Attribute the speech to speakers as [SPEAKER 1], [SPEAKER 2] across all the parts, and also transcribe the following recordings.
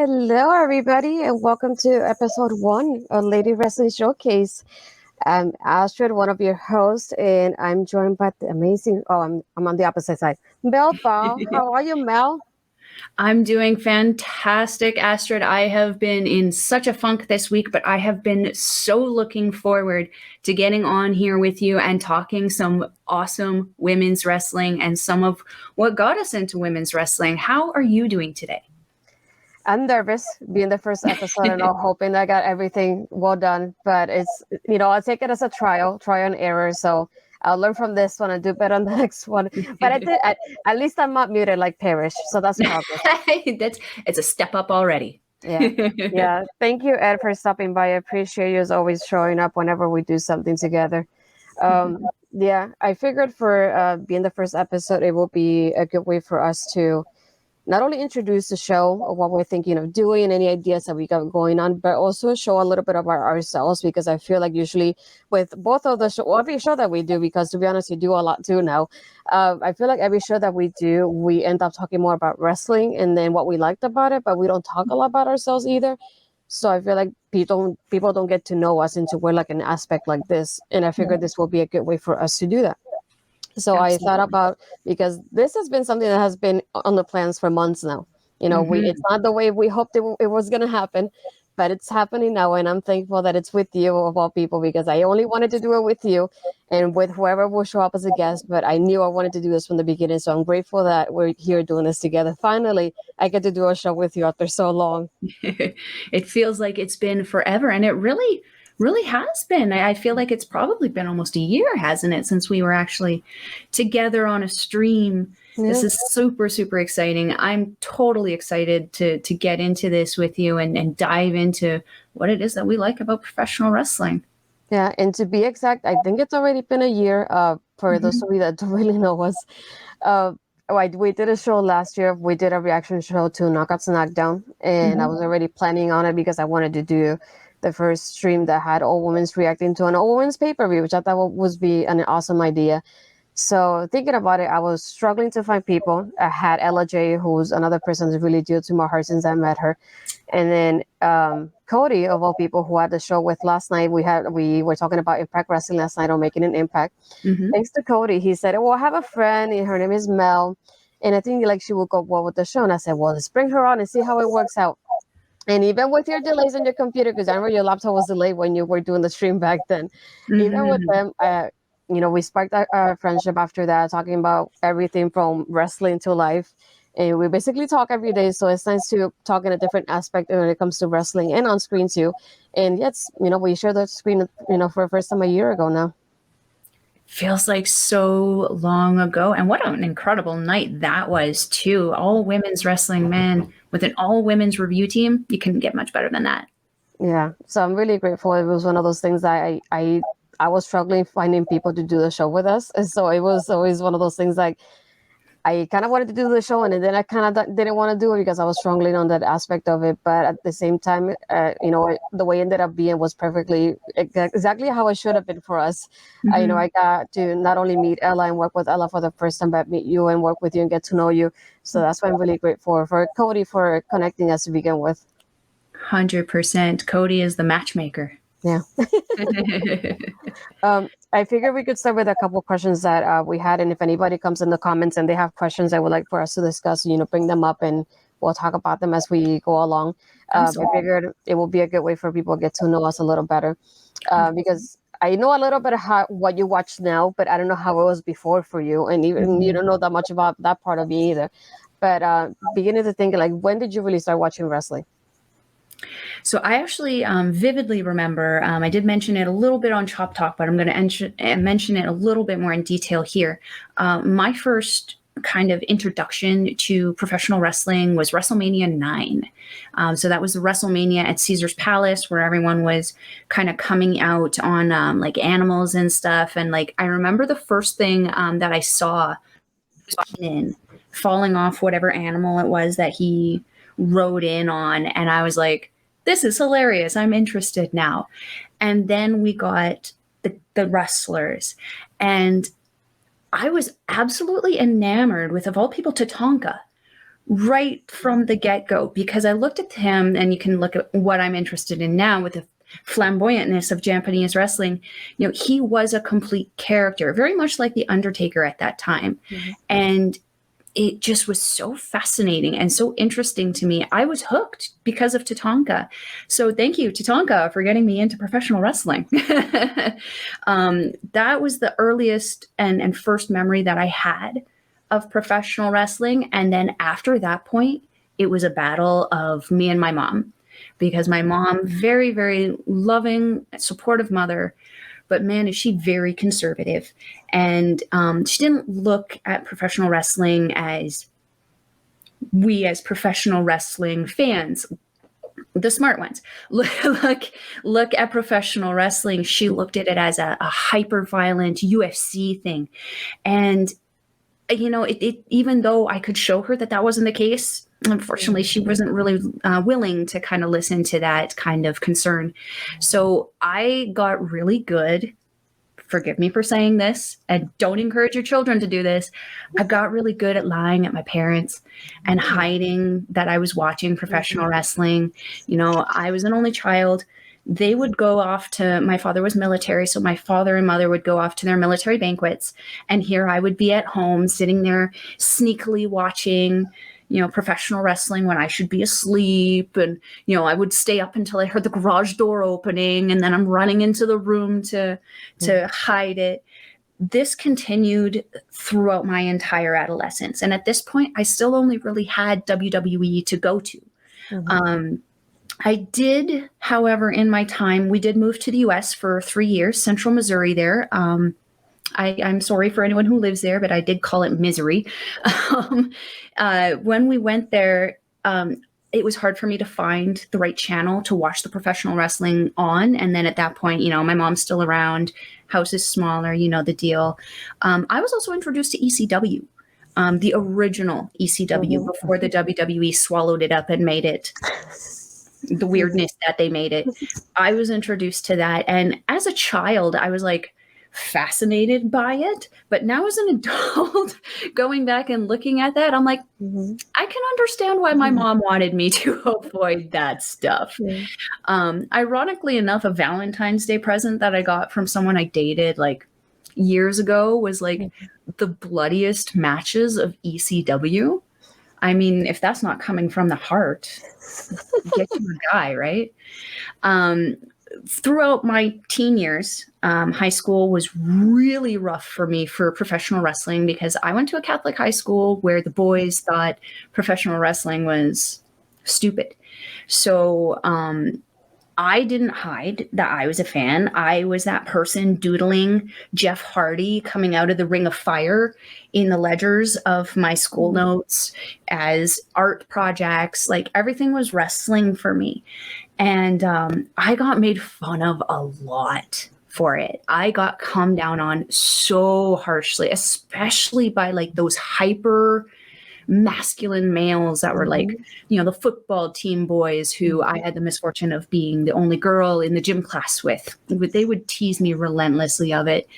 [SPEAKER 1] Hello, everybody, and welcome to episode one of Lady Wrestling Showcase. I'm Astrid, one of your hosts, and I'm joined by the amazing. I'm on the opposite side. Melball, how are you, Mel?
[SPEAKER 2] I'm doing fantastic, Astrid. I have been in such a funk this week, but I have been so looking forward to getting on here with you and talking some awesome women's wrestling and some of what got us into women's wrestling. How are you doing today?
[SPEAKER 1] I'm nervous being the first episode and all hoping I got everything well done. But I'll take it as a try and error. So I'll learn from this one and do better on the next one. But at least I'm not muted like Parrish. So that's progress.
[SPEAKER 2] It's a step up already.
[SPEAKER 1] Yeah. Yeah. Thank you, Ed, for stopping by. I appreciate you as always showing up whenever we do something together. Yeah, I figured for being the first episode, it will be a good way for us to not only introduce the show of what we're thinking of doing and any ideas that we got going on, but also show a little bit about ourselves, because I feel like usually with both of the show, every show that we do, because to be honest, we do a lot too now. I feel like every show that we do, we end up talking more about wrestling and then what we liked about it, but we don't talk a lot about ourselves either. So I feel like people don't get to know us until we're like an aspect like this. And I figured this will be a good way for us to do that. So I thought about, because this has been something that has been on the plans for months now. It's not the way we hoped it was going to happen, but it's happening now. And I'm thankful that it's with you of all people, because I only wanted to do it with you and with whoever will show up as a guest. But I knew I wanted to do this from the beginning. So I'm grateful that we're here doing this together. Finally, I get to do a show with you after so long.
[SPEAKER 2] It feels like it's been forever. And it really has been. I feel like it's probably been almost a year, hasn't it, since we were actually together on a stream. Yeah. This is super, super exciting. I'm totally excited to get into this with you and dive into what it is that we like about professional wrestling.
[SPEAKER 1] Yeah, and to be exact, I think it's already been a year. For those of you that don't really know us, we did a show last year. We did a reaction show to Knockout Smackdown, and I was already planning on it because I wanted to do the first stream that had all women's reacting to an all women's pay-per-view, which I thought would be an awesome idea. So thinking about it, I was struggling to find people. I had Ella J, who's another person that's really dear to my heart since I met her. And then Cody, of all people, who had the show with last night. We were talking about Impact Wrestling last night on Making an Impact. Thanks to Cody, he said, well, I have a friend, and her name is Mel, and I think she will go well with the show. And I said, well, let's bring her on and see how it works out. And even with your delays on your computer, because I remember your laptop was delayed when you were doing the stream back then, even with them, we sparked our friendship after that, talking about everything from wrestling to life. And we basically talk every day. So it's nice to talk in a different aspect when it comes to wrestling and on screen too. And yes, we shared the screen, for the first time a year ago now.
[SPEAKER 2] Feels like so long ago. And what an incredible night that was too. All women's wrestling, man, with an all women's review team. You couldn't get much better than that.
[SPEAKER 1] Yeah. So I'm really grateful. It was one of those things that I was struggling finding people to do the show with us. And so it was always one of those things like, I kind of wanted to do the show, and then I kind of didn't want to do it because I was struggling on that aspect of it. But at the same time, the way it ended up being was perfectly exactly how it should have been for us. I got to not only meet Ella and work with Ella for the first time, but meet you and work with you and get to know you. So that's why I'm really grateful for Cody for connecting us to begin with.
[SPEAKER 2] 100%. Cody is the matchmaker.
[SPEAKER 1] Yeah. I figured we could start with a couple of questions that we had. And if anybody comes in the comments and they have questions that would like for us to discuss, bring them up and we'll talk about them as we go along. I figured it will be a good way for people to get to know us a little better. Because I know a little bit of what you watch now, but I don't know how it was before for you. And even you don't know that much about that part of me either. But beginning to think, like, when did you really start watching wrestling?
[SPEAKER 2] So I actually vividly remember, I did mention it a little bit on Chop Talk, but I'm going to mention it a little bit more in detail here. My first kind of introduction to professional wrestling was WrestleMania 9. So that was the WrestleMania at Caesar's Palace, where everyone was kind of coming out on like animals and stuff. And like, I remember the first thing that I saw was falling off whatever animal it was that he rode in on, and I was like, this is hilarious, I'm interested now. And then we got the wrestlers, and I was absolutely enamored with, of all people, Tatanka. right from the get-go, because I looked at him, and you can look at what I'm interested in now with the flamboyantness of Japanese wrestling. He was a complete character, very much like the Undertaker at that time.
[SPEAKER 1] Mm-hmm.
[SPEAKER 2] And it just was so fascinating and so interesting to me. I was hooked because of Tatanka. So thank you, Tatanka, for getting me into professional wrestling. That was the earliest and first memory that I had of professional wrestling. And then after that point, it was a battle of me and my mom, because my mom, very, very loving, supportive mother, but man, is she very conservative. And she didn't look at professional wrestling as we as professional wrestling fans, the smart ones, look at professional wrestling. She looked at it as a hyper violent UFC thing. And even though I could show her that that wasn't the case, unfortunately, she wasn't really willing to kind of listen to that kind of concern. So I got really good. Forgive me for saying this, and don't encourage your children to do this. I got really good at lying at my parents and hiding that I was watching professional wrestling. I was an only child. They would go off to, my father was military, so my father and mother would go off to their military banquets, and here I would be at home sitting there sneakily watching professional wrestling when I should be asleep. And I would stay up until I heard the garage door opening, and then I'm running into the room to hide it. This continued throughout my entire adolescence, and at this point I still only really had WWE to go to. I did, however, in my time, we did move to the U.S. for 3 years, Central Missouri there. I'm sorry for anyone who lives there, but I did call it misery. When we went there, it was hard for me to find the right channel to watch the professional wrestling on. And then at that point, my mom's still around, house is smaller, the deal. I was also introduced to ECW, the original ECW, before the WWE swallowed it up and made it the weirdness that they made it. I was introduced to that. And as a child, I was like fascinated by it. But now as an adult, going back and looking at that, I'm like, I can understand why my mom wanted me to avoid that stuff. Ironically enough, a Valentine's Day present that I got from someone I dated like years ago was like the bloodiest matches of ECW. I mean, if that's not coming from the heart, get you a guy, right? Throughout my teen years, high school was really rough for me for professional wrestling, because I went to a Catholic high school where the boys thought professional wrestling was stupid. So I didn't hide that I was a fan. I was that person doodling Jeff Hardy coming out of the Ring of Fire in the ledgers of my school notes as art projects. Like, everything was wrestling for me. And I got made fun of a lot for it. I got come down on so harshly, especially by like those hyper masculine males that were like, the football team boys who I had the misfortune of being the only girl in the gym class with. They would tease me relentlessly of it.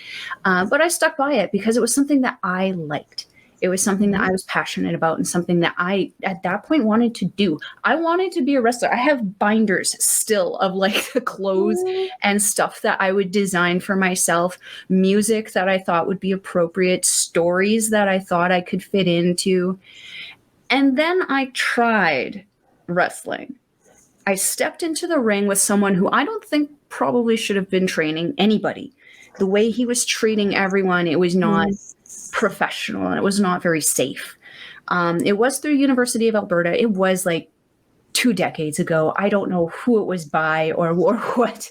[SPEAKER 2] But I stuck by it because it was something that I liked. It was something that I was passionate about and something that I, at that point, wanted to do. I wanted to be a wrestler. I have binders still of like the clothes and stuff that I would design for myself, music that I thought would be appropriate, stories that I thought I could fit into. And then I tried wrestling. I stepped into the ring with someone who I don't think probably should have been training anybody. The way he was treating everyone, it was not professional, and it was not very safe. It was through University of Alberta. It was like 2 decades ago. I don't know who it was by or what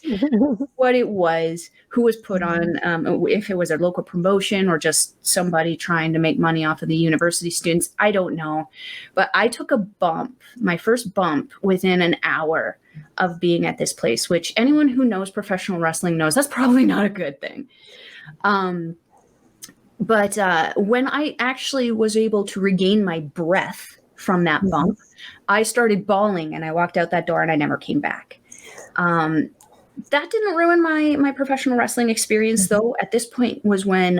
[SPEAKER 2] it was, who was put on, if it was a local promotion or just somebody trying to make money off of the university students. I don't know. But I took a bump, my first bump, within an hour of being at this place, which anyone who knows professional wrestling knows that's probably not a good thing. But when I actually was able to regain my breath from that bump, I started bawling and I walked out that door and I never came back. That didn't ruin my professional wrestling experience, though. At this point was when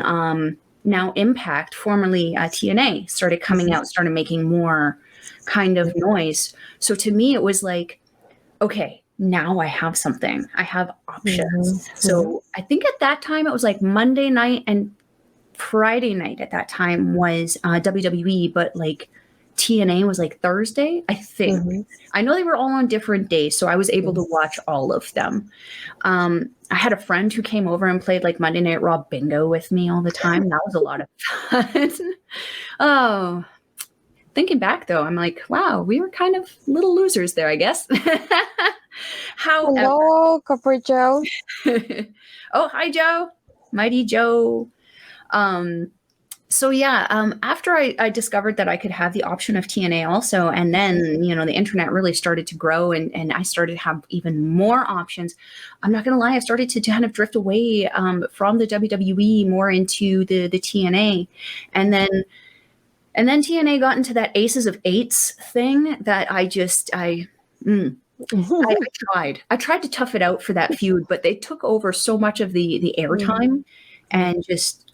[SPEAKER 2] now Impact, formerly TNA, started coming out, started making more kind of noise. So to me, it was like, okay, now I have something. I have options. So I think at that time it was like Monday night and Friday night at that time was WWE, but like TNA was like Thursday, I think. I know they were all on different days, so I was able to watch all of them. I had a friend who came over and played like Monday Night Raw bingo with me all the time. That was a lot of fun. Oh, thinking back though, I'm like, wow, we were kind of little losers there, I guess. However,
[SPEAKER 1] Hello, Corporate Joe.
[SPEAKER 2] oh, hi, Joe, Mighty Joe. So yeah, after I discovered that I could have the option of TNA also, and then, you know, the internet really started to grow and I started to have even more options. I'm not going to lie, I started to kind of drift away from the WWE more into the TNA. And then TNA got into that Aces of Eights thing that I tried to tough it out for that feud, but they took over so much of the airtime and just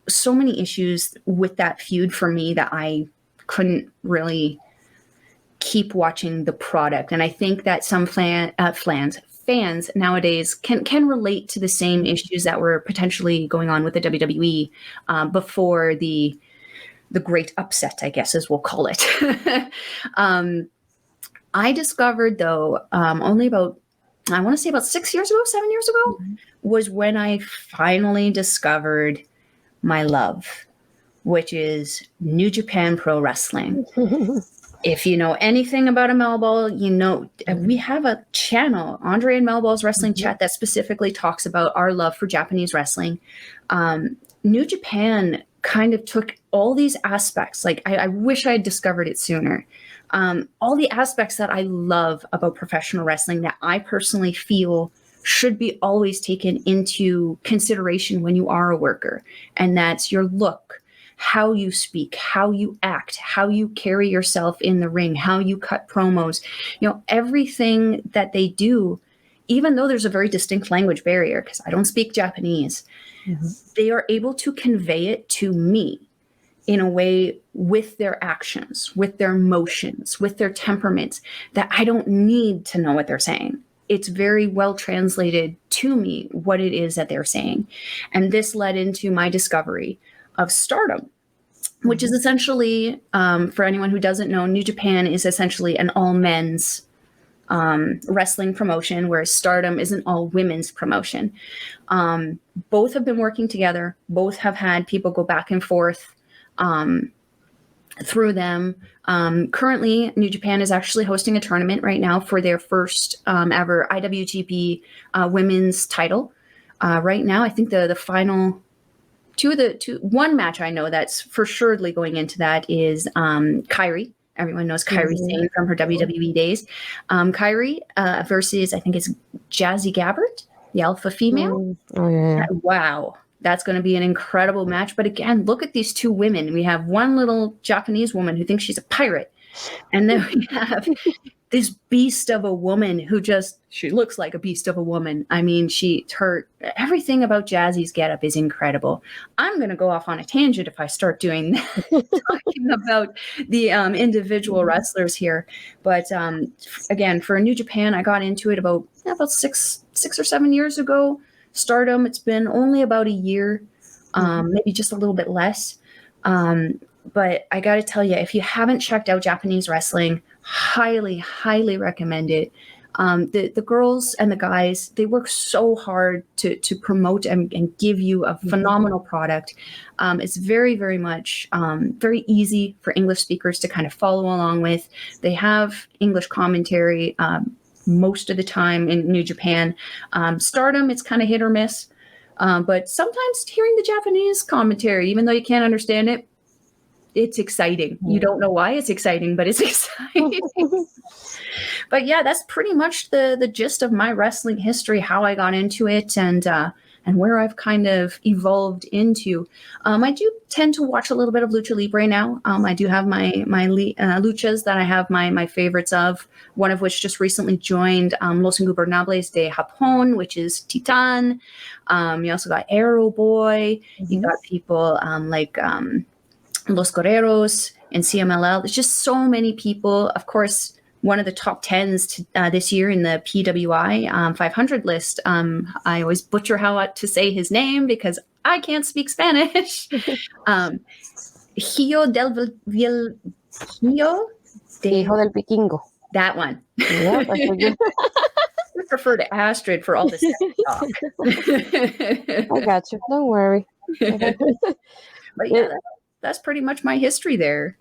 [SPEAKER 2] so many issues with that feud for me that I couldn't really keep watching the product. And I think that some fans nowadays can relate to the same issues that were potentially going on with the WWE before the great upset, I guess, as we'll call it. I discovered, though, only about, I want to say about 7 years ago, was when I finally discovered my love, which is New Japan Pro Wrestling. If you know anything about a Melball, you know we have a channel, Andre and Melball's Wrestling Chat, that specifically talks about our love for Japanese wrestling. New Japan kind of took all these aspects, like I wish I had discovered it sooner. All the aspects that I love about professional wrestling that I personally feel should be always taken into consideration when you are a worker. And that's your look, how you speak, how you act, how you carry yourself in the ring, how you cut promos, you know, everything that they do, even though there's a very distinct language barrier, because I don't speak Japanese, they are able to convey it to me in a way with their actions, with their motions, with their temperaments, that I don't need to know what they're saying. It's very well translated to me what it is that they're saying. And this led into my discovery of Stardom, which is essentially, for anyone who doesn't know, New Japan is essentially an all men's wrestling promotion, whereas Stardom is an all women's promotion. Both have been working together. Both have had people go back and forth through them. Currently, New Japan is actually hosting a tournament right now for their first ever IWGP women's title. Right now, I think the final one match I know that's for surely going into that is Kairi. Everyone knows Kairi Sane from her WWE days. Kairi versus, I think it's Jazzy Gabbert, the alpha female.
[SPEAKER 1] Oh, yeah.
[SPEAKER 2] Wow. That's going to be an incredible match. But again, look at these two women. We have one little Japanese woman who thinks she's a pirate. And then we have this beast of a woman who she looks like a beast of a woman. I mean, everything about Jazzy's getup is incredible. I'm going to go off on a tangent if I start doing that, talking about the individual wrestlers here. But again, for New Japan, I got into it about 6 or 7 years ago. Stardom, it's been only about a year, maybe just a little bit less. But I got to tell you, if you haven't checked out Japanese wrestling, highly, highly recommend it. The girls and the guys, they work so hard to promote and give you a phenomenal product. It's very, very much very easy for English speakers to kind of follow along with. They have English commentary most of the time in New Japan. Stardom, it's kind of hit or miss. But sometimes hearing the Japanese commentary, even though you can't understand it, it's exciting. You don't know why it's exciting, but it's exciting. But yeah, that's pretty much the gist of my wrestling history, how I got into it, and where I've kind of evolved into. I do tend to watch a little bit of Lucha Libre now. I do have my luchas that I have my favorites of, one of which just recently joined Los Ingobernables de Japón, which is Titan. You also got Arrow Boy. You got people like Los Guerreros and CMLL. There's just so many people. Of course, one of the top tens this year in the PWI 500 list. I always butcher how to say his name because I can't speak Spanish. Gio del Vil Gio de
[SPEAKER 1] Hijo del Piquingo.
[SPEAKER 2] that one.
[SPEAKER 1] Yeah, that's a good.
[SPEAKER 2] I prefer to Astrid for all this talk.
[SPEAKER 1] I got you. Don't worry.
[SPEAKER 2] But yeah, that's pretty much my history there.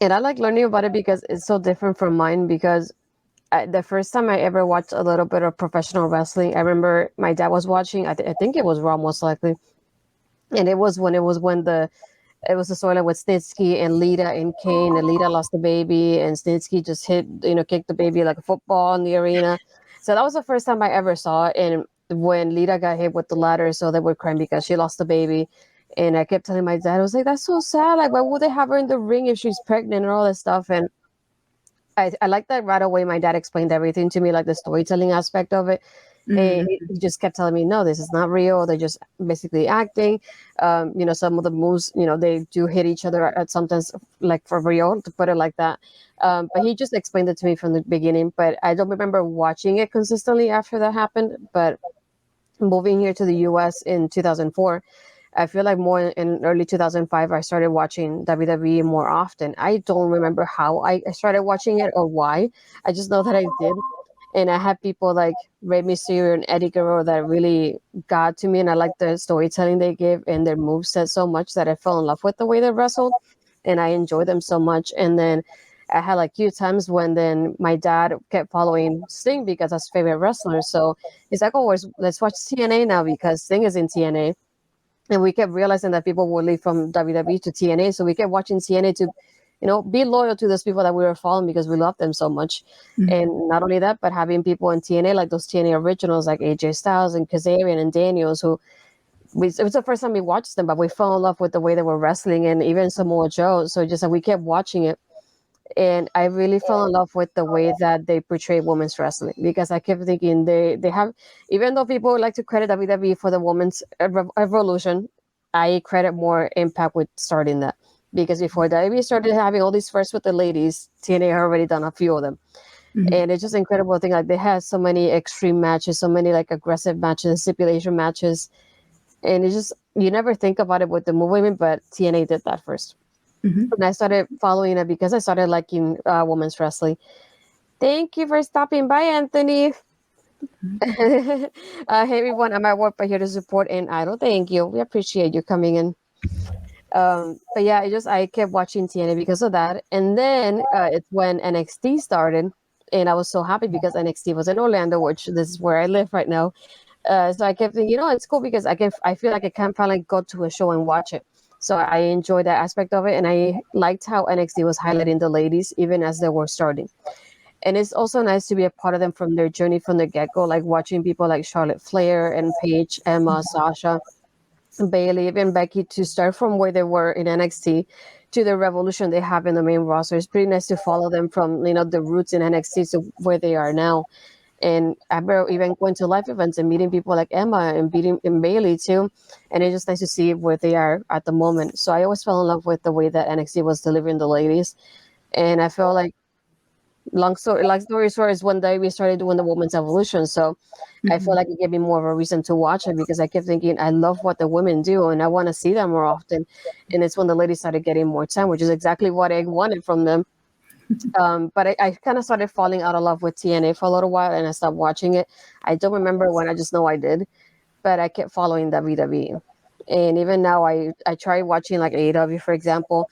[SPEAKER 1] And I like learning about it because it's so different from mine. Because the first time I ever watched a little bit of professional wrestling, I remember my dad was watching. I think it was Raw most likely, and it was when the it was the storyline with Snitsky and Lita and Kane, and Lita lost the baby, and Snitsky just kicked the baby like a football in the arena. So that was the first time I ever saw it. And when Lita got hit with the ladder, so they were crying because she lost the baby. And I kept telling my dad, I was like, that's so sad. Like, why would they have her in the ring if she's pregnant and all this stuff? And I like that right away. My dad explained everything to me, like the storytelling aspect of it. And he just kept telling me, no, this is not real. They're just basically acting. Some of the moves, they do hit each other at sometimes, like for real, to put it like that. But he just explained it to me from the beginning. But I don't remember watching it consistently after that happened. But moving here to the US in 2004, I feel like more in early 2005, I started watching WWE more often. I don't remember how I started watching it or why. I just know that I did. And I had people like Rey Mysterio and Eddie Guerrero that really got to me. And I liked the storytelling they gave and their moveset so much that I fell in love with the way they wrestled. And I enjoyed them so much. And then I had like few times when then my dad kept following Sting because that's his favorite wrestler. So he's like, oh, let's watch TNA now because Sting is in TNA. And we kept realizing that people would leave from WWE to TNA. So we kept watching TNA to, be loyal to those people that we were following because we loved them so much. And not only that, but having people in TNA, like those TNA originals, like AJ Styles and Kazarian and Daniels, it was the first time we watched them, but we fell in love with the way they were wrestling, and even Samoa Joe. So just like we kept watching it. And I really fell in love with the way that they portray women's wrestling, because I kept thinking they have, even though people like to credit WWE for the women's evolution, I credit more Impact with starting that, because before WWE started having all these firsts with the ladies, TNA had already done a few of them. And it's just an incredible thing. Like they had so many extreme matches, so many like aggressive matches, stipulation matches, and it's just, you never think about it with the women, but TNA did that first. And I started following it because I started liking women's wrestling. Thank you for stopping by, Anthony. Hey everyone, I'm at work, but here to support and idol. Thank you. We appreciate you coming in. But yeah, I kept watching TNA because of that. And then it's when NXT started, and I was so happy because NXT was in Orlando, which this is where I live right now. So I kept thinking, it's cool because I feel like I can finally go to a show and watch it. So I enjoyed that aspect of it, and I liked how NXT was highlighting the ladies even as they were starting. And it's also nice to be a part of them from their journey from the get-go, like watching people like Charlotte Flair and Paige, Emma, Sasha, Bailey, even Becky, to start from where they were in NXT to the revolution they have in the main roster. It's pretty nice to follow them from the roots in NXT to where they are now. And I remember even going to live events and meeting people like Emma and meeting Bailey too. And it's just nice to see where they are at the moment. So I always fell in love with the way that NXT was delivering the ladies. And I felt like long story short is one day we started doing the women's evolution. So I feel like it gave me more of a reason to watch it, because I kept thinking I love what the women do and I want to see them more often. And it's when the ladies started getting more time, which is exactly what I wanted from them. But I kind of started falling out of love with TNA for a little while, and I stopped watching it. I don't remember when, I just know I did, but I kept following WWE. And even now, I try watching like AEW, for example.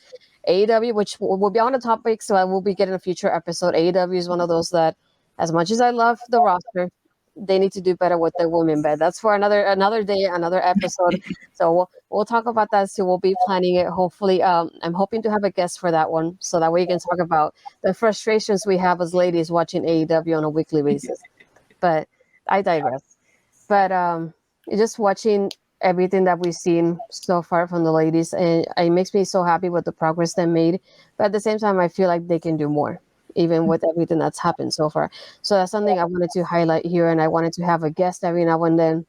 [SPEAKER 1] AEW, which will be on the topic, so I will be getting a future episode. AEW is one of those that, as much as I love the roster, they need to do better with the women. But that's for another day, another episode. So we'll talk about that. So we'll be planning it. Hopefully, I'm hoping to have a guest for that one, so that way you can talk about the frustrations we have as ladies watching AEW on a weekly basis. But I digress. But just watching everything that we've seen so far from the ladies, and it makes me so happy with the progress they made. But at the same time, I feel like they can do more, even with everything that's happened so far. So that's something I wanted to highlight here, and I wanted to have a guest every now and then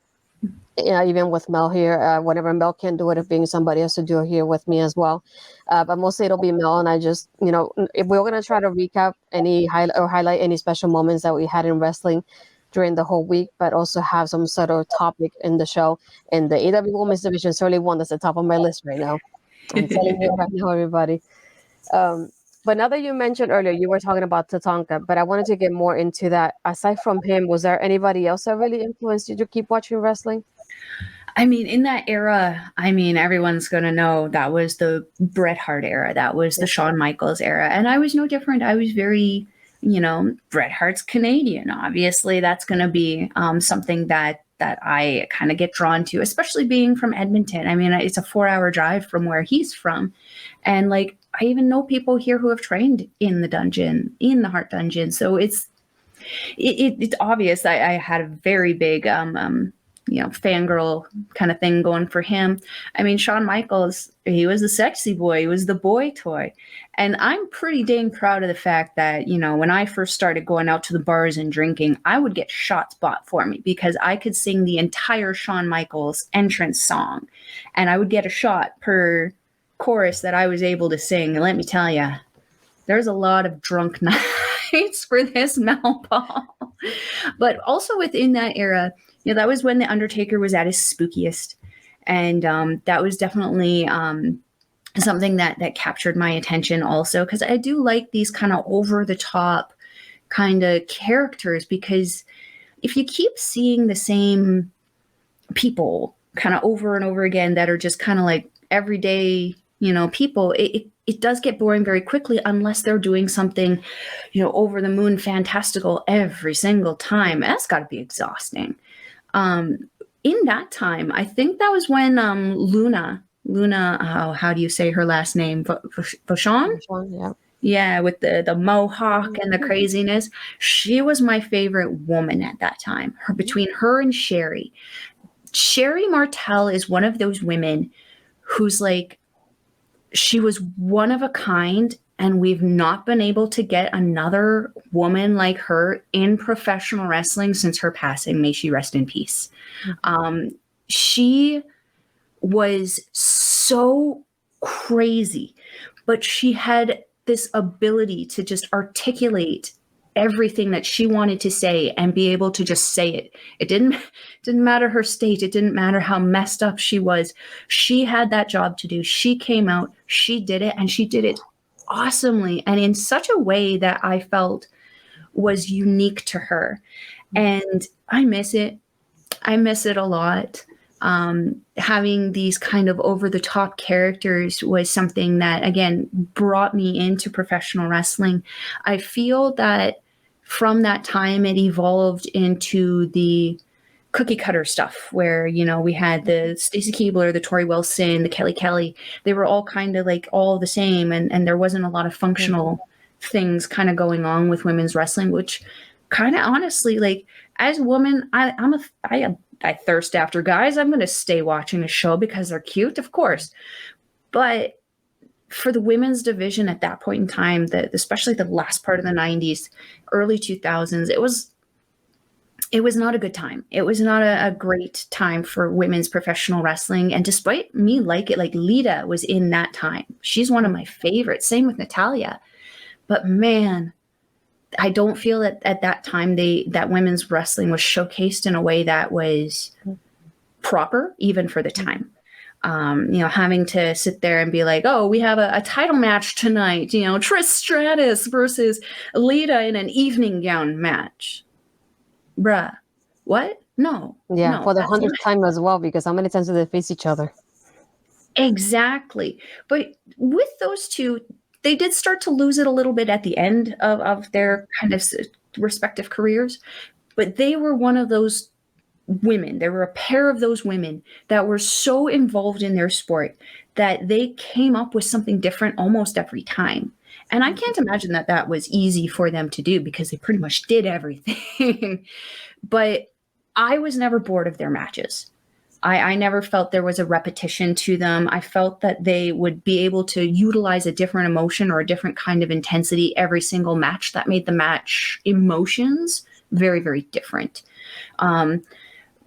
[SPEAKER 1] Yeah, even with Mel here, whenever Mel can't do it, if being somebody else to do it here with me as well. But mostly it'll be Mel, and I just, if we're gonna try to recap any highlight any special moments that we had in wrestling during the whole week, but also have some sort of topic in the show. And the AW Women's Division certainly one that's at the top of my list right now. I'm telling you right now, everybody. Um, but now that you mentioned earlier, you were talking about Tatanka, but I wanted to get more into that. Aside from him, was there anybody else that really influenced you to keep watching wrestling?
[SPEAKER 2] I mean, in that era, I mean, everyone's going to know that was the Bret Hart era. That was the Shawn Michaels era. And I was no different. I was very, Bret Hart's Canadian. Obviously, that's going to be something that I kind of get drawn to, especially being from Edmonton. I mean, it's a 4-hour drive from where he's from. And like, I even know people here who have trained in the dungeon, in the Hart Dungeon. So it's obvious. I had a very big fangirl kind of thing going for him. I mean, Shawn Michaels, he was the sexy boy, he was the boy toy. And I'm pretty dang proud of the fact that, when I first started going out to the bars and drinking, I would get shots bought for me because I could sing the entire Shawn Michaels entrance song. And I would get a shot per chorus that I was able to sing. And let me tell you, there's a lot of drunk nights for this Melball. But also within that era, that was when The Undertaker was at his spookiest. And that was definitely something that captured my attention also, because I do like these kind of over-the-top kind of characters, because if you keep seeing the same people kind of over and over again that are just kind of like everyday, people, it does get boring very quickly unless they're doing something, over the moon fantastical every single time. That's got to be exhausting. In that time, I think that was when Luna, how do you say her last name? Vachon?
[SPEAKER 1] Yeah.
[SPEAKER 2] Yeah, with the mohawk and the craziness. She was my favorite woman at that time. Between her and Sherry. Sherry Martel is one of those women who's like, she was one of a kind, and we've not been able to get another woman like her in professional wrestling since her passing. May she rest in peace. She was so crazy, but she had this ability to just articulate everything that she wanted to say and be able to just say it. It didn't matter her state. It didn't matter how messed up she was. She had that job to do. She came out, she did it, and she did it awesomely and in such a way that I felt was unique to her. And I miss it. I miss it a lot. Having these kind of over-the-top characters was something that, again, brought me into professional wrestling. I feel that from that time, it evolved into the cookie cutter stuff where, we had the Stacy Keibler, the Tori Wilson, the Kelly. They were all kind of like all the same. And there wasn't a lot of functional things kind of going on with women's wrestling, which kind of honestly, like as a woman, I thirst after guys. I'm going to stay watching a show because they're cute, of course. But for the women's division at that point in time, especially the last part of the 90s, early 2000s, it was not a good time. It was not a great time for women's professional wrestling. And despite me like Lita was in that time. She's one of my favorites. Same with Natalia. But man, I don't feel that at that time that women's wrestling was showcased in a way that was proper, even for the time. Having to sit there and be like, oh, we have a title match tonight, Trish Stratus versus Lita in an evening gown match. Bruh, what? No.
[SPEAKER 1] Yeah,
[SPEAKER 2] no,
[SPEAKER 1] for the
[SPEAKER 2] that's
[SPEAKER 1] 100th
[SPEAKER 2] not-
[SPEAKER 1] time as well, because how many times do they face each other?
[SPEAKER 2] Exactly. But with those two, they did start to lose it a little bit at the end of their kind of respective careers. But they were one of those women. There were a pair of those women that were so involved in their sport that they came up with something different almost every time. And I can't imagine that was easy for them to do because they pretty much did everything. But I was never bored of their matches. I never felt there was a repetition to them. I felt that they would be able to utilize a different emotion or a different kind of intensity every single match. That made the match emotions very, very different.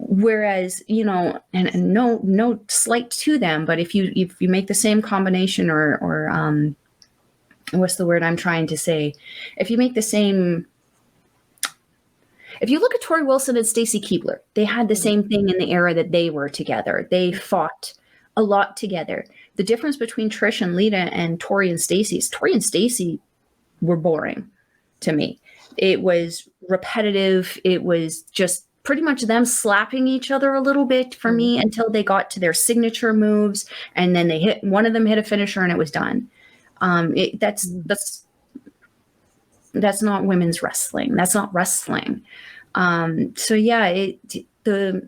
[SPEAKER 2] Whereas, and no slight to them, but if you make the same combination, or what's the word I'm trying to say? If you make the same, if you look at Tori Wilson and Stacy Keibler, they had the same thing in the era that they were together. They fought a lot together. The difference between Trish and Lita and Tori and Stacy is Tori and Stacy were boring to me. It was repetitive. It was just pretty much them slapping each other a little bit for me until they got to their signature moves, and then one of them hit a finisher and it was done. That's not women's wrestling. That's not wrestling. So yeah, the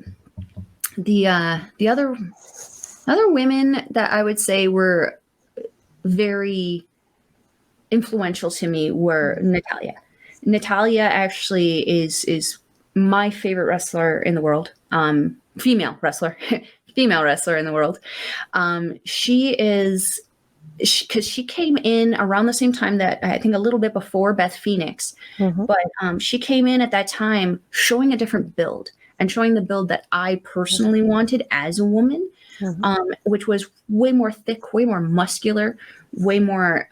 [SPEAKER 2] other women that I would say were very influential to me were Natalya. Natalya actually is my favorite wrestler in the world. Female wrestler in the world. She is, because she came in around the same time that I think a little bit before Beth Phoenix, but she came in at that time showing a different build and showing the build that I personally wanted as a woman, which was way more thick, way more muscular, way more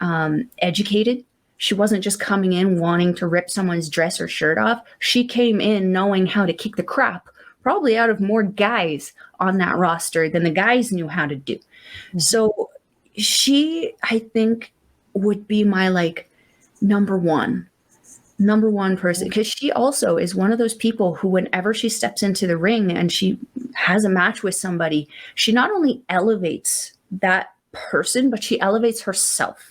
[SPEAKER 2] educated. She wasn't just coming in wanting to rip someone's dress or shirt off. She came in knowing how to kick the crap, probably out of more guys on that roster than the guys knew how to do. So she, I think, would be my number one person, because she also is one of those people who, whenever she steps into the ring and she has a match with somebody, she not only elevates that person, but she elevates herself.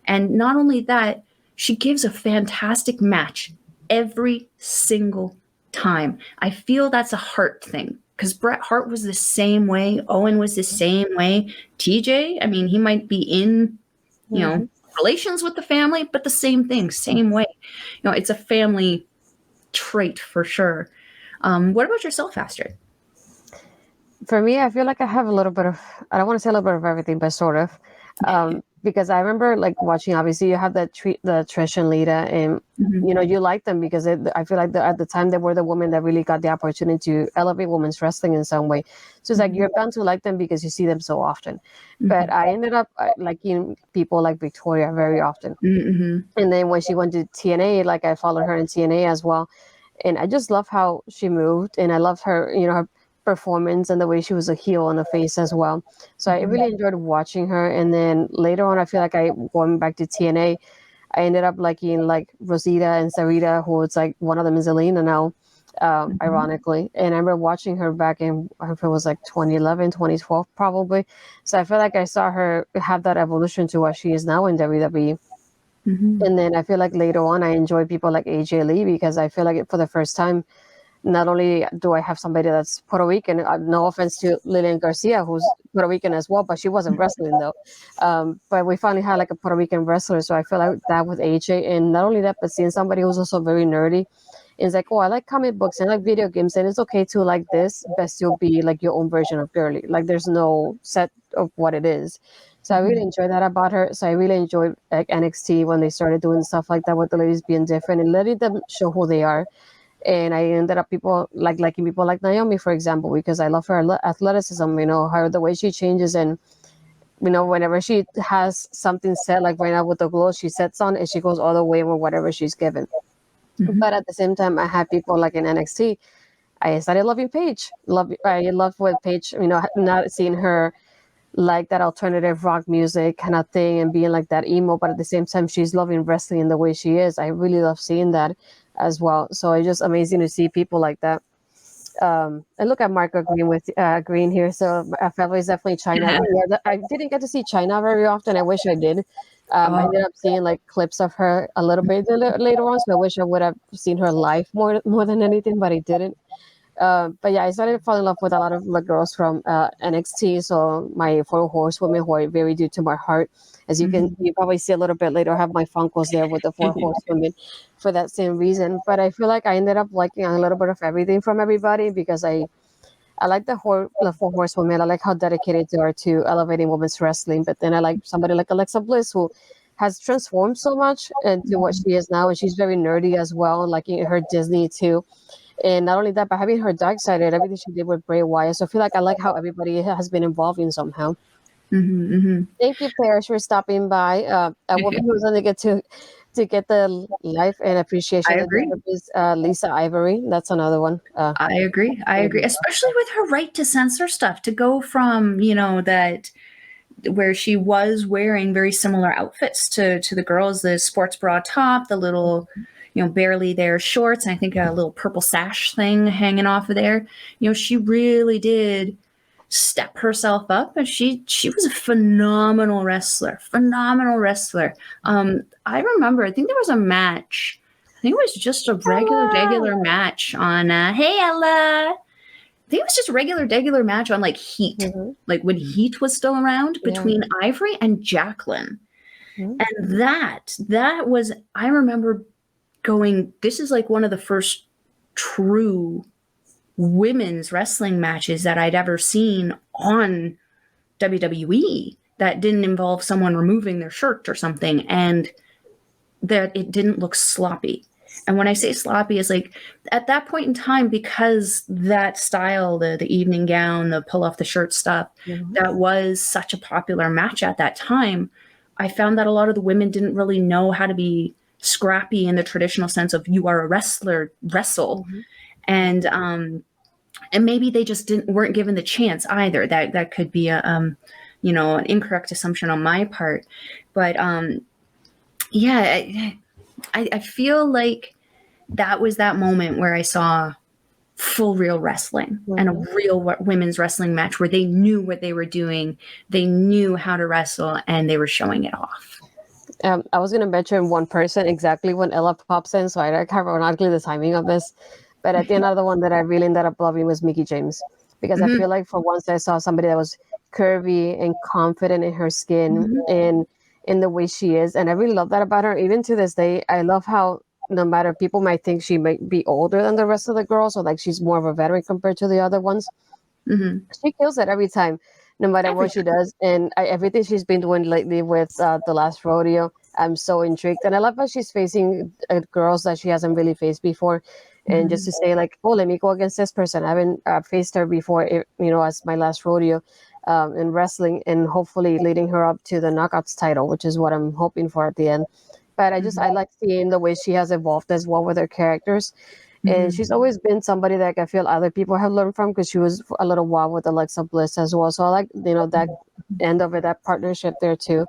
[SPEAKER 2] And not only that, she gives a fantastic match every single time. I feel that's a Hart thing, because Bret Hart was the same way. Owen was the same way. TJ, I mean, he might be in, relations with the family, but the same thing, same way. It's a family trait for sure. What about yourself, Astrid?
[SPEAKER 1] For me, I feel like I have a little bit of, I don't want to say a little bit of everything, but sort of. Because I remember watching, obviously you have the Trish and Lita, and you like them because I feel like at the time they were the women that really got the opportunity to elevate women's wrestling in some way. So it's like you're bound to like them because you see them so often. But I ended up liking people like Victoria very often. And then when she went to TNA, I followed her in TNA as well, and I just love how she moved, and I love her, her performance and the way she was a heel and a face as well. So I really enjoyed watching her. And then later on, I feel like going back to TNA, I ended up liking Rosita and Sarita, who it's one of them is Zelina now, ironically. And I remember watching her back in, I don't know if it was 2011, 2012 probably. So I feel like I saw her have that evolution to what she is now in WWE. And then I feel like later on, I enjoy people like AJ Lee, because I feel like for the first time, not only do I have somebody that's Puerto Rican, no offense to Lillian Garcia, who's Puerto Rican as well, but she wasn't wrestling though. But we finally had a Puerto Rican wrestler. So I feel like that with AJ. And not only that, but seeing somebody who's also very nerdy. It's oh, I like comic books and video games, and it's okay to like this, but still be your own version of girly. There's no set of what it is. So I really enjoy that about her. So I really enjoyed NXT when they started doing stuff like that with the ladies being different and letting them show who they are. And I ended up liking people like Naomi, for example, because I love her athleticism, her, the way she changes. And, whenever she has something said, like right now with the glow she sets on, and she goes all the way with whatever she's given. But at the same time, I had people like in NXT. I started loving Paige. I love with Paige, not seeing her like that alternative rock music kind of thing and being like that emo, but at the same time, she's loving wrestling in the way she is. I really love seeing that as well. So it's just amazing to see people like that. And look at Marco Green with Green here. So family is definitely China. Yeah, I didn't get to see China very often. I wish I did. I ended up seeing clips of her a little bit later on. So I wish I would have seen her live more than anything, but I didn't. But yeah, I started falling in love with a lot of girls from NXT. So my 4 horsewomen, who are very dear to my heart. As you probably see a little bit later, I have my Funkos there with the 4 horsewomen for that same reason. But I feel like I ended up liking a little bit of everything from everybody, because I like the 4 horsewomen. I like how dedicated they are to elevating women's wrestling. But then I like somebody like Alexa Bliss, who has transformed so much into what she is now. And she's very nerdy as well, like in her Disney too. And not only that, but having her dark side and everything she did with Bray Wyatt. So I feel like I like how everybody has been involving somehow. Thank you, Parrish, for stopping by. I will be using to get the life and
[SPEAKER 2] I
[SPEAKER 1] appreciation of
[SPEAKER 2] agree.
[SPEAKER 1] WWE's Lisa Ivory. That's another one.
[SPEAKER 2] I agree. I agree. Especially with her right to censor stuff, to go from, that where she was wearing very similar outfits to the girls, the sports bra top, the little, barely there shorts, and I think a little purple sash thing hanging off of there. She really did step herself up, and she was a phenomenal wrestler. Phenomenal wrestler. I remember, I think there was a match. I think it was just a regular match on Hey Ella. I think it was just a regular match on like Heat, like when Heat was still around, between Ivory and Jacqueline. And that was, I remember going, this is like one of the first true women's wrestling matches that I'd ever seen on WWE that didn't involve someone removing their shirt or something, and that it didn't look sloppy. And when I say sloppy, it's like at that point in time, because that style, the evening gown, the pull off the shirt stuff, that was such a popular match at that time, I found that a lot of the women didn't really know how to be scrappy in the traditional sense of you are a wrestler, wrestle. And maybe they just weren't given the chance either. That could be an incorrect assumption on my part. But I feel like that was that moment where I saw full real wrestling and a real women's wrestling match where they knew what they were doing, they knew how to wrestle, and they were showing it off.
[SPEAKER 1] I was going to mention one person exactly when Ella pops in, so I can't ironically the timing of this. But I think another one that I really ended up loving was Mickie James, because I feel like for once I saw somebody that was curvy and confident in her skin and in the way she is. And I really love that about her. Even to this day, I love how no matter people might think she might be older than the rest of the girls, or like she's more of a veteran compared to the other ones. She kills it every time, no matter what she does. And everything she's been doing lately with the last rodeo, I'm so intrigued. And I love how she's facing girls that she hasn't really faced before. And just to say like, oh, let me go against this person. I haven't faced her before, as my last rodeo in wrestling, and hopefully leading her up to the Knockouts title, which is what I'm hoping for at the end. But I like seeing the way she has evolved as well with her characters. And she's always been somebody that I feel other people have learned from, because she was a little while with Alexa Bliss as well. So I like, that end of it, that partnership there too.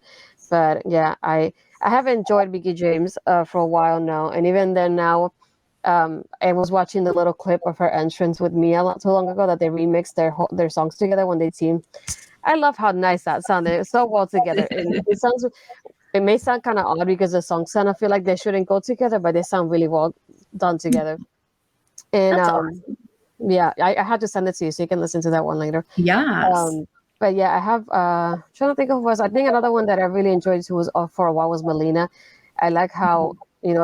[SPEAKER 1] But yeah, I have enjoyed Mickie James for a while now. And even then now, I was watching the little clip of her entrance with Mia not too long ago that they remixed their songs together when they teamed. I love how nice that sounded. It's so well together. And it may sound kind of odd because the songs kind of feel like they shouldn't go together, but they sound really well done together. And
[SPEAKER 2] That's awesome.
[SPEAKER 1] yeah, I had to send it to you so you can listen to that one later.
[SPEAKER 2] Yes.
[SPEAKER 1] But yeah, I have trying to think of I think another one that I really enjoyed who was for a while was Melina. I like how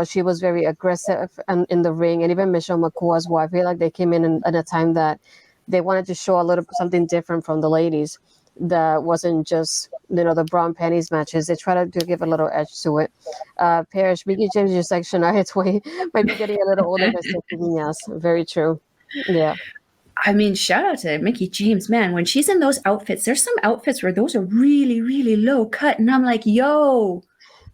[SPEAKER 1] she was very aggressive and in the ring, and even Michelle McCool as well. I feel like they came in at a time that they wanted to show a little something different from the ladies. That wasn't just the bra and panties matches. They tried to give a little edge to it. Parrish, Mickie James, just like Shania Twain might be getting a little older, but still kicking ass. Very true. Yeah.
[SPEAKER 2] I mean, shout out to Mickie James, man. When she's in those outfits, there's some outfits where those are really, really low cut. And I'm like, yo,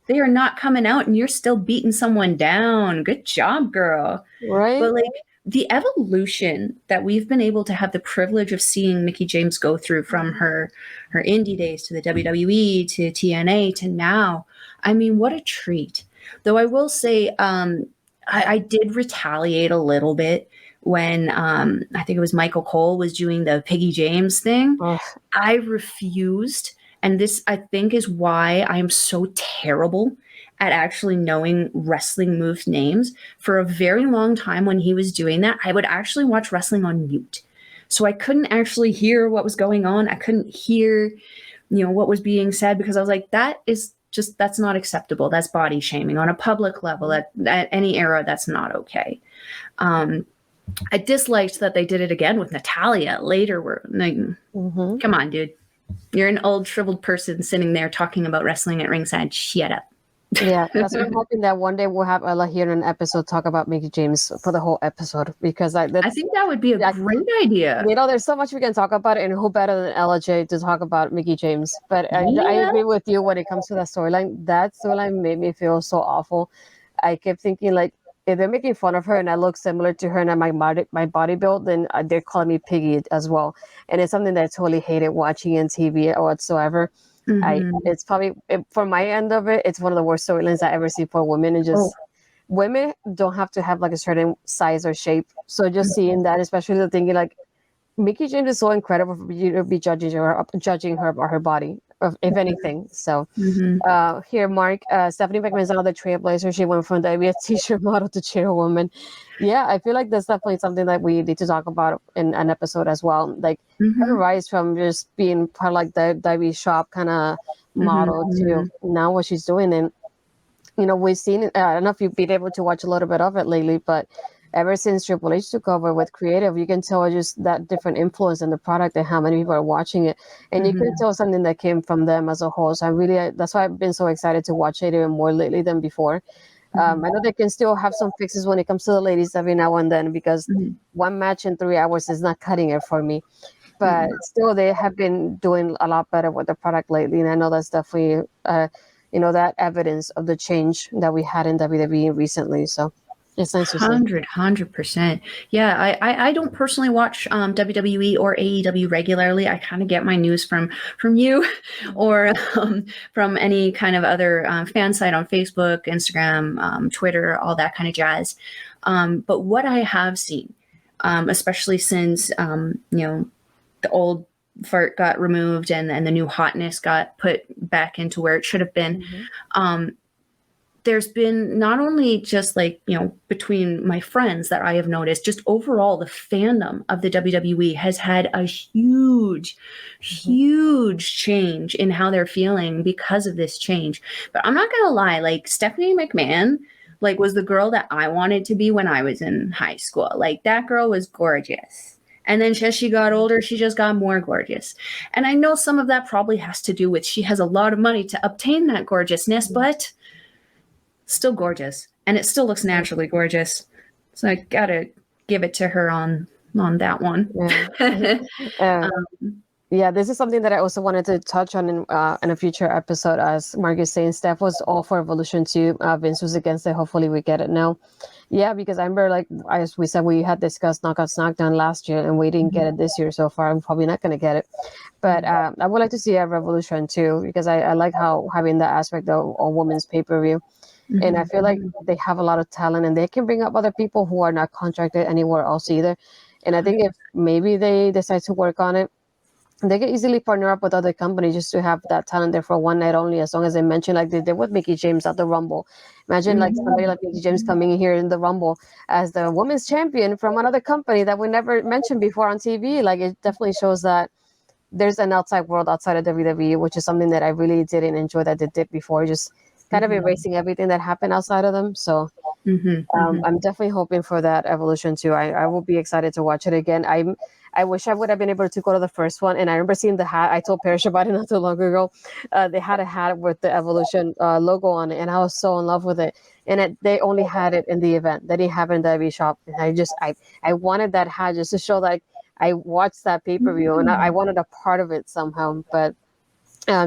[SPEAKER 2] they are not coming out and you're still beating someone down. Good job, girl.
[SPEAKER 1] Right.
[SPEAKER 2] But like the evolution that we've been able to have the privilege of seeing Mickie James go through from her indie days to the WWE to TNA to now. I mean, what a treat. Though I will say, I did retaliate a little bit when I think it was Michael Cole was doing the Piggy James thing. I refused. And this, I think, is why I am so terrible at actually knowing wrestling moves names. For a very long time when he was doing that, I would actually watch wrestling on mute. So I couldn't actually hear what was going on. I couldn't hear, what was being said, because I was like, that's not acceptable. That's body shaming on a public level. At any era, that's not okay. I disliked that they did it again with Natalia later. Where like, come on, dude. You're an old shriveled person sitting there talking about wrestling at ringside. Shut up.
[SPEAKER 1] Yeah, that's what I'm hoping that one day we'll have Ella here in an episode talk about Mickey James for the whole episode because
[SPEAKER 2] I
[SPEAKER 1] that's
[SPEAKER 2] think that would be a
[SPEAKER 1] yeah,
[SPEAKER 2] great idea.
[SPEAKER 1] there's so much we can talk about, and who better than Ella J to talk about Mickey James? But I
[SPEAKER 2] Yeah.
[SPEAKER 1] agree with you when it comes to that storyline. That storyline made me feel so awful. I kept thinking like, if they're making fun of her and I look similar to her and my body build, then they're calling me piggy as well. And it's something that I totally hated watching in TV or whatsoever.
[SPEAKER 2] Mm-hmm.
[SPEAKER 1] It's probably for my end of it, it's one of the worst storylines I ever see for women. And
[SPEAKER 2] Oh.
[SPEAKER 1] just women don't have to have like a certain size or shape. So just seeing that, especially thinking like Mickey James is so incredible for you to be judging her about her body, if anything. So
[SPEAKER 2] Mm-hmm.
[SPEAKER 1] here, Mark, Stephanie McMahon is another trailblazer. She went from the IBS t-shirt model to chairwoman. Yeah, I feel like that's definitely something that we need to talk about in an episode as well. Like her
[SPEAKER 2] Mm-hmm.
[SPEAKER 1] rise from just being part of like the dive shop kind of model
[SPEAKER 2] Mm-hmm.
[SPEAKER 1] to now what she's doing. And we've seen it. I don't know if you've been able to watch a little bit of it lately, but ever since Triple H took over with creative, you can tell just that different influence in the product and how many people are watching it, and you can
[SPEAKER 2] Mm-hmm.
[SPEAKER 1] tell something that came from them as a whole. So that's why I've been so excited to watch it even more lately than before. I know they can still have some fixes when it comes to the ladies every now and then because
[SPEAKER 2] Mm-hmm.
[SPEAKER 1] one match in 3 hours is not cutting it for me. But
[SPEAKER 2] Mm-hmm.
[SPEAKER 1] still, they have been doing a lot better with the product lately, and I know that's definitely that evidence of the change that we had in WWE recently. So it's nice to see.
[SPEAKER 2] 100%. Yeah, I don't personally watch WWE or AEW regularly. I kind of get my news from you or from any kind of other fan site on Facebook, Instagram, Twitter, all that kind of jazz. But what I have seen, especially since the old fart got removed and the new hotness got put back into where it should have been.
[SPEAKER 1] Mm-hmm.
[SPEAKER 2] Um, there's been not only just like, between my friends that I have noticed, just overall the fandom of the WWE has had a huge,
[SPEAKER 1] Mm-hmm.
[SPEAKER 2] huge change in how they're feeling because of this change. But I'm not going to lie, like Stephanie McMahon, like was the girl that I wanted to be when I was in high school. Like that girl was gorgeous. And then as she got older, she just got more gorgeous. And I know some of that probably has to do with she has a lot of money to obtain that gorgeousness, but still gorgeous, and it still looks naturally gorgeous. So I gotta give it to her on that one.
[SPEAKER 1] Yeah. uh,
[SPEAKER 2] um,
[SPEAKER 1] yeah, this is something that I also wanted to touch on in a future episode. As Mark is saying, Steph was all for Evolution 2. Vince was against it. Hopefully, we get it now. Yeah, because I remember, like, as we said, we had discussed Knockouts Knockdown last year, and we didn't get it this year so far. I'm probably not going to get it. But I would like to see a Revolution 2 because I like how having that aspect of a women's pay per view. And I feel like they have a lot of talent and they can bring up other people who are not contracted anywhere else either. And I think if maybe they decide to work on it, they can easily partner up with other companies just to have that talent there for one night only, as long as they mention like they did with Mickey James at the Rumble. Imagine like somebody like Mickey James coming in here in the Rumble as the women's champion from another company that we never mentioned before on TV. Like it definitely shows that there's an outside world outside of WWE, which is something that I really didn't enjoy that they did before, just kind of erasing everything that happened outside of them. So I'm definitely hoping for that Evolution too. I will be excited to watch it again. I wish I would have been able to go to the first one. And I remember seeing the hat. I told Parrish about it not too long ago. They had a hat with the Evolution logo on it, and I was so in love with it. And they only had it in the event. They didn't have it in the IV shop. And I wanted that hat just to show that I watched that pay per view and I wanted a part of it somehow. But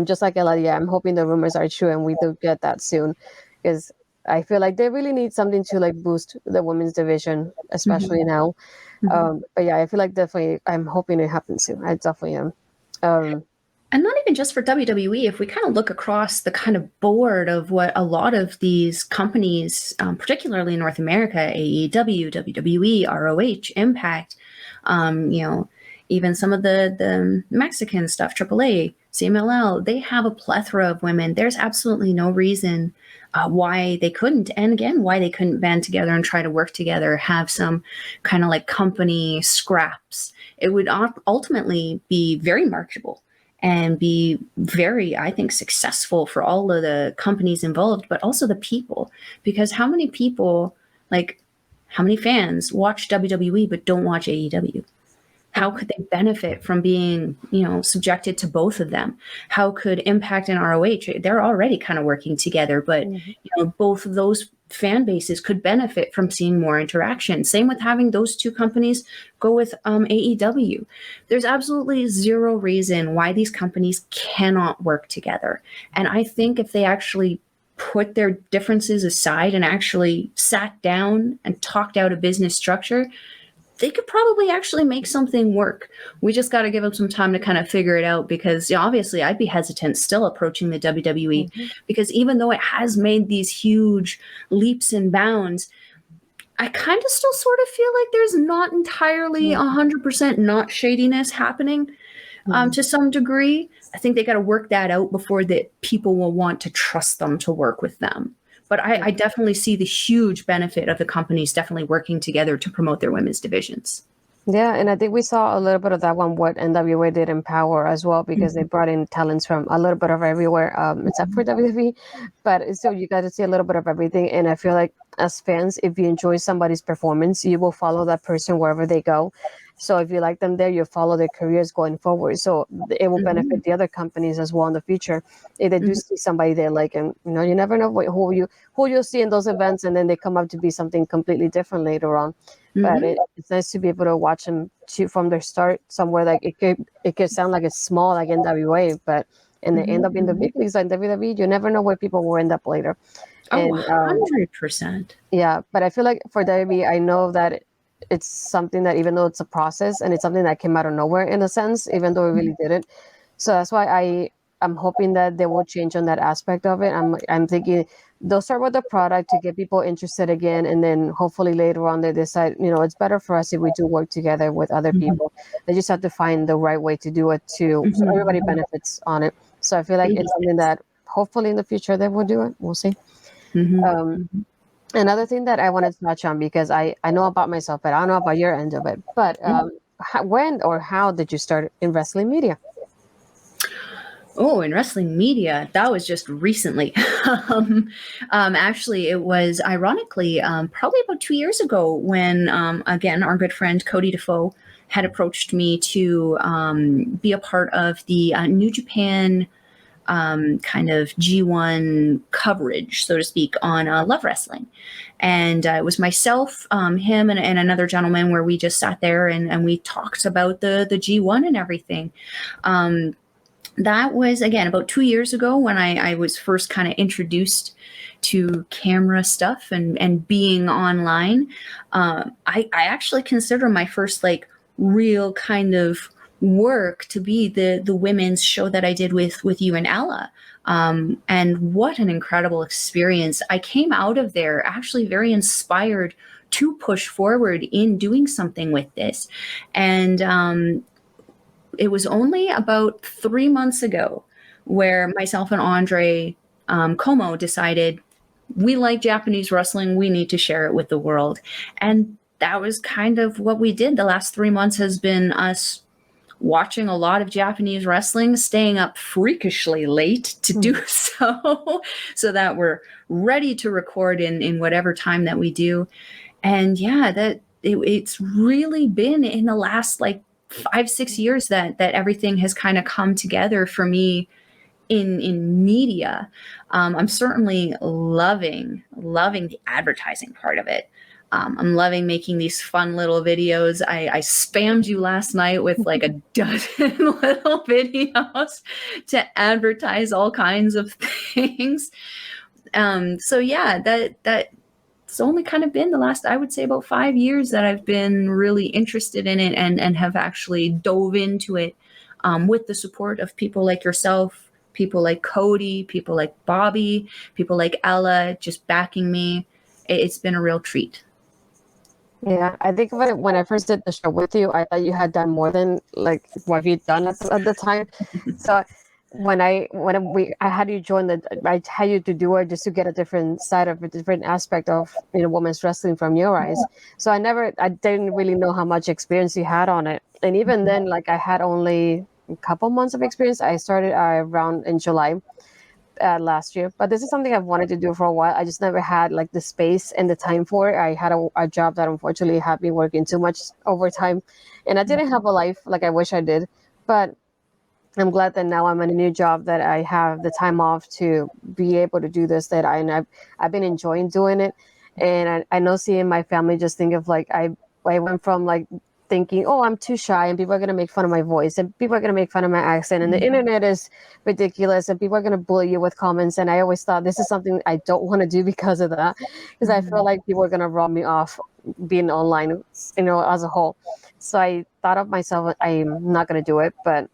[SPEAKER 1] just like Ella, yeah, I'm hoping the rumors are true and we do get that soon, because I feel like they really need something to like boost the women's division, especially now. But yeah, I feel like definitely I'm hoping it happens soon. I definitely am. Um,
[SPEAKER 2] and not even just for WWE. If we kind of look across the kind of board of what a lot of these companies, particularly in North America, AEW, WWE, ROH, Impact, even some of the Mexican stuff, AAA, CMLL, they have a plethora of women. There's absolutely no reason why they couldn't, and again, why they couldn't band together and try to work together, have some kind of like company scraps. It would ultimately be very marketable and be very, I think, successful for all of the companies involved, but also the people. Because how many people, like, how many fans watch WWE but don't watch AEW? How could they benefit from being, subjected to both of them? How could Impact and ROH, they're already kind of working together, but both of those fan bases could benefit from seeing more interaction. Same with having those two companies go with AEW. There's absolutely zero reason why these companies cannot work together. And I think if they actually put their differences aside and actually sat down and talked out a business structure, they could probably actually make something work. We just got to give them some time to kind of figure it out, because obviously I'd be hesitant still approaching the WWE, because even though it has made these huge leaps and bounds, I kind of still sort of feel like there's not entirely 100% not shadiness happening to some degree. I think they got to work that out before that people will want to trust them to work with them. But I definitely see the huge benefit of the companies definitely working together to promote their women's divisions.
[SPEAKER 1] Yeah, and I think we saw a little bit of that one, what NWA did in Power as well, because they brought in talents from a little bit of everywhere, except for WWE. But still, you got to see a little bit of everything. And I feel like as fans, if you enjoy somebody's performance, you will follow that person wherever they go. So if you like them there, you follow their careers going forward. So it will benefit the other companies as well in the future if they do see somebody they like. And you never know who you'll see in those events, and then they come up to be something completely different later on. But it's nice to be able to watch them from their start somewhere. Like it could sound like it's small, like NWA, but and they end up in the big leagues like WWE. You never know where people will end up later.
[SPEAKER 2] Oh,
[SPEAKER 1] And
[SPEAKER 2] 100%.
[SPEAKER 1] yeah, but I feel like for WWE, I know that it's something that, even though it's a process and it's something that came out of nowhere in a sense, even though it really didn't. So that's why I'm hoping that they will change on that aspect of it. I'm thinking they'll start with the product to get people interested again, and then hopefully later on they decide, it's better for us if we do work together with other people. They just have to find the right way to do it too, so everybody benefits on it. So I feel like it's something that hopefully in the future they will do it. We'll see. Another thing that I wanted to touch on, because I know about myself, but I don't know about your end of it. But when or how did you start in wrestling media?
[SPEAKER 2] Oh, in wrestling media, that was just recently. Actually, it was ironically probably about 2 years ago when, again, our good friend Cody Defoe had approached me to be a part of the New Japan kind of G1 coverage, so to speak, on Love Wrestling. And it was myself, him, and another gentleman, where we just sat there and we talked about the G1 and everything. That was, again, about 2 years ago when I was first kind of introduced to camera stuff and being online. I actually consider my first real kind of work to be the women's show that I did with you and Ella. And what an incredible experience. I came out of there actually very inspired to push forward in doing something with this. And it was only about 3 months ago where myself and Andre Como decided we like Japanese wrestling. We need to share it with the world. And that was kind of what we did. The last 3 months has been us watching a lot of Japanese wrestling, staying up freakishly late to do so that we're ready to record in whatever time that we do. And yeah, it's really been in the last 5-6 years that everything has kind of come together for me in media. I'm certainly loving the advertising part of it. I'm loving making these fun little videos. I spammed you last night with a dozen little videos to advertise all kinds of things. So yeah, that's only kind of been the last, I would say, about 5 years that I've been really interested in it and have actually dove into it with the support of people like yourself, people like Cody, people like Bobby, people like Ella, just backing me. It's been a real treat.
[SPEAKER 1] Yeah, I think when I first did the show with you, I thought you had done more than what you'd done at the time. So I had you join I had you to do it just to get a different side of a different aspect of women's wrestling from your eyes. So I didn't really know how much experience you had on it, and even then, I had only a couple months of experience. I started around in July. last year, but this is something I've wanted to do for a while. I just never had like the space and the time for it. I had a job that unfortunately had me working too much overtime, and I didn't have a life like I wish I did. But I'm glad that now I'm in a new job that I have the time off to be able to do this. And I've been enjoying doing it, and I know seeing my family just think of like I went from like thinking, oh, I'm too shy, and people are gonna make fun of my voice, and people are gonna make fun of my accent, and the internet is ridiculous, and people are gonna bully you with comments. And I always thought this is something I don't want to do because of that, because I feel like people are gonna rub me off being online, as a whole. So I thought of myself, I'm not gonna do it, but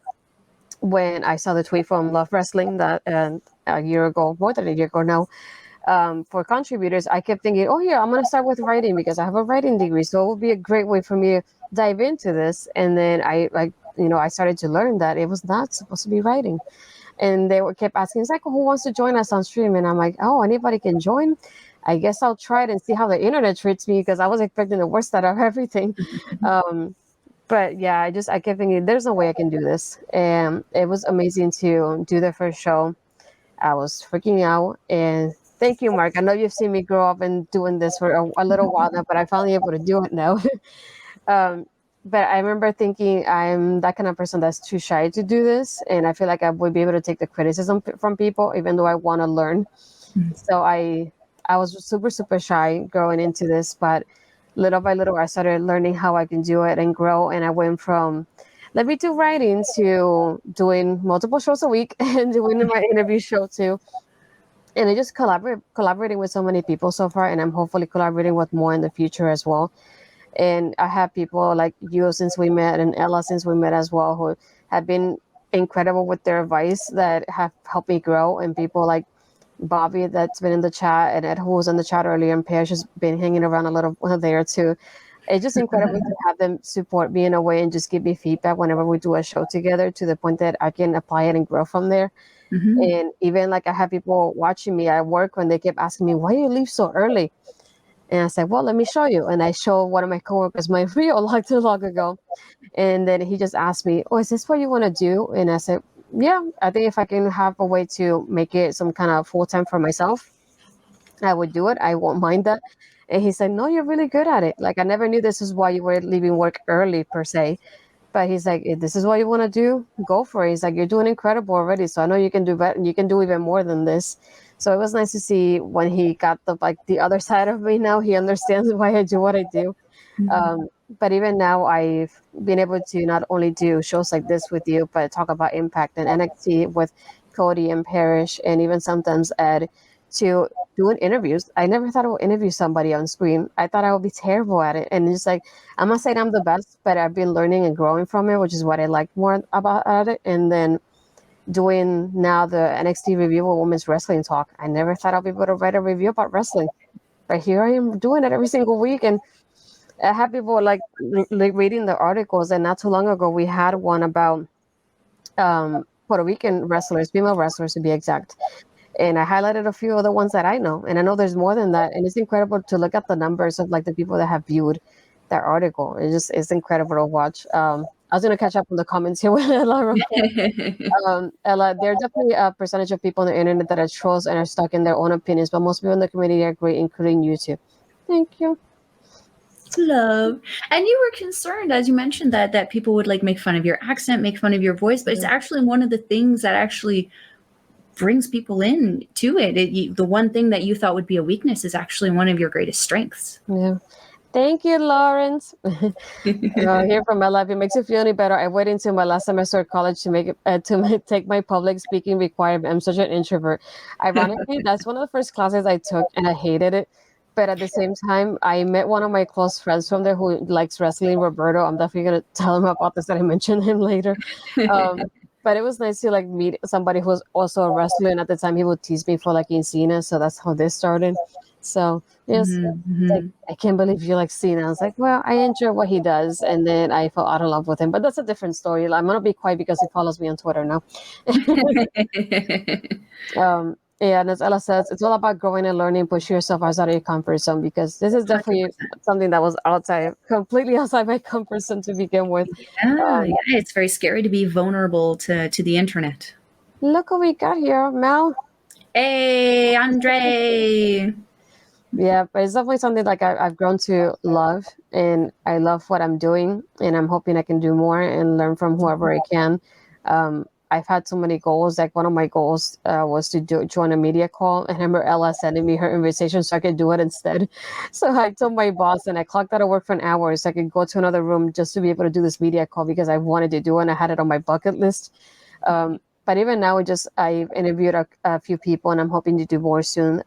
[SPEAKER 1] when I saw the tweet from Love Wrestling that a year ago, more than a year ago now, for contributors, I kept thinking, oh, yeah, I'm going to start with writing because I have a writing degree. So it would be a great way for me to dive into this. And then I started to learn that it was not supposed to be writing. And they kept asking, it's like, who wants to join us on stream? And I'm like, oh, anybody can join. I guess I'll try it and see how the internet treats me, because I was expecting the worst out of everything. Um, but yeah, I kept thinking, there's no way I can do this. And it was amazing to do the first show. I was freaking out. And thank you, Mark. I know you've seen me grow up and doing this for a little while now, but I'm finally able to do it now. um, but I remember thinking I'm that kind of person that's too shy to do this. And I feel like I would be able to take the criticism from people, even though I want to learn. So I was super, super shy going into this, but little by little, I started learning how I can do it and grow. And I went from let me do writing to doing multiple shows a week and doing my interview show too. And I just collaborating with so many people so far, and I'm hopefully collaborating with more in the future as well. And I have people like you since we met, and Ella since we met as well, who have been incredible with their advice that have helped me grow, and people like Bobby that's been in the chat, and Ed who was in the chat earlier, and Pear's just been hanging around a little there too. It's just incredible to have them support me in a way and just give me feedback whenever we do a show together, to the point that I can apply it and grow from there. And even like I have people watching me at work when they kept asking me, why do you leave so early? And I said, well, let me show you. And I showed one of my coworkers my reel not too long ago. And then he just asked me, oh, is this what you want to do? And I said, yeah, I think if I can have a way to make it some kind of full time for myself, I would do it. I won't mind that. And he said, no, you're really good at it. Like, I never knew this is why you were leaving work early per se. But he's like, if this is what you want to do, go for it. He's like, you're doing incredible already. So I know you can do better, and you can do even more than this. So it was nice to see when he got the other side of me. Now he understands why I do what I do. But even now, I've been able to not only do shows like this with you, but talk about Impact and NXT with Cody and Parrish, and even sometimes Ed, to doing interviews. I never thought I would interview somebody on screen. I thought I would be terrible at it. And it's like, I'm not saying I'm the best, but I've been learning and growing from it, which is what I like more about at it. And then doing now the NXT review of Women's Wrestling Talk. I never thought I'd be able to write a review about wrestling. But here I am doing it every single week. And I have people like reading the articles. And not too long ago, we had one about Puerto Rican wrestlers, female wrestlers to be exact. And I highlighted a few other ones that I know. And I know there's more than that. And it's incredible to look at the numbers of like the people that have viewed that article. It's incredible to watch. I was going to catch up on the comments here with Ella real quick. Ella, there are definitely a percentage of people on the internet that are trolls and are stuck in their own opinions, but most people in the community are great, including you too. Thank you.
[SPEAKER 2] Love. And you were concerned, as you mentioned, that people would like make fun of your accent, make fun of your voice, but it's actually one of the things that actually brings people in to it. The one thing that you thought would be a weakness is actually one of your greatest strengths.
[SPEAKER 1] Yeah. Thank you, Lawrence. Here from Ella, if it makes you feel any better, I waited until my last semester of college to take my public speaking requirement. I'm such an introvert. Ironically, that's one of the first classes I took, and I hated it. But at the same time, I met one of my close friends from there who likes wrestling, Roberto. I'm definitely gonna tell him about this, that I mentioned him later. But it was nice to like meet somebody who was also a wrestler, and at the time he would tease me for like Cena, so that's how this started. So yes, like, I can't believe you like Cena. I was like, well, I enjoy what he does, and then I fell out of love with him. But that's a different story. I'm gonna be quiet because he follows me on Twitter now. Yeah, and as Ella says, it's all about growing and learning, push yourself outside of your comfort zone, because this is definitely
[SPEAKER 2] 100%.
[SPEAKER 1] something that was completely outside my comfort zone to begin with.
[SPEAKER 2] Yeah, it's very scary to be vulnerable to the internet.
[SPEAKER 1] Look what we got here, Mel.
[SPEAKER 2] Hey, Andre.
[SPEAKER 1] Yeah, but it's definitely something like I've grown to love, and I love what I'm doing, and I'm hoping I can do more and learn from whoever I can. I've had so many goals. Like one of my goals was to join a media call, and I remember Ella sending me her invitation so I could do it instead. So I told my boss, and I clocked out of work for an hour so I could go to another room just to be able to do this media call because I wanted to do it and I had it on my bucket list. But even now, I've interviewed a few people, and I'm hoping to do more soon.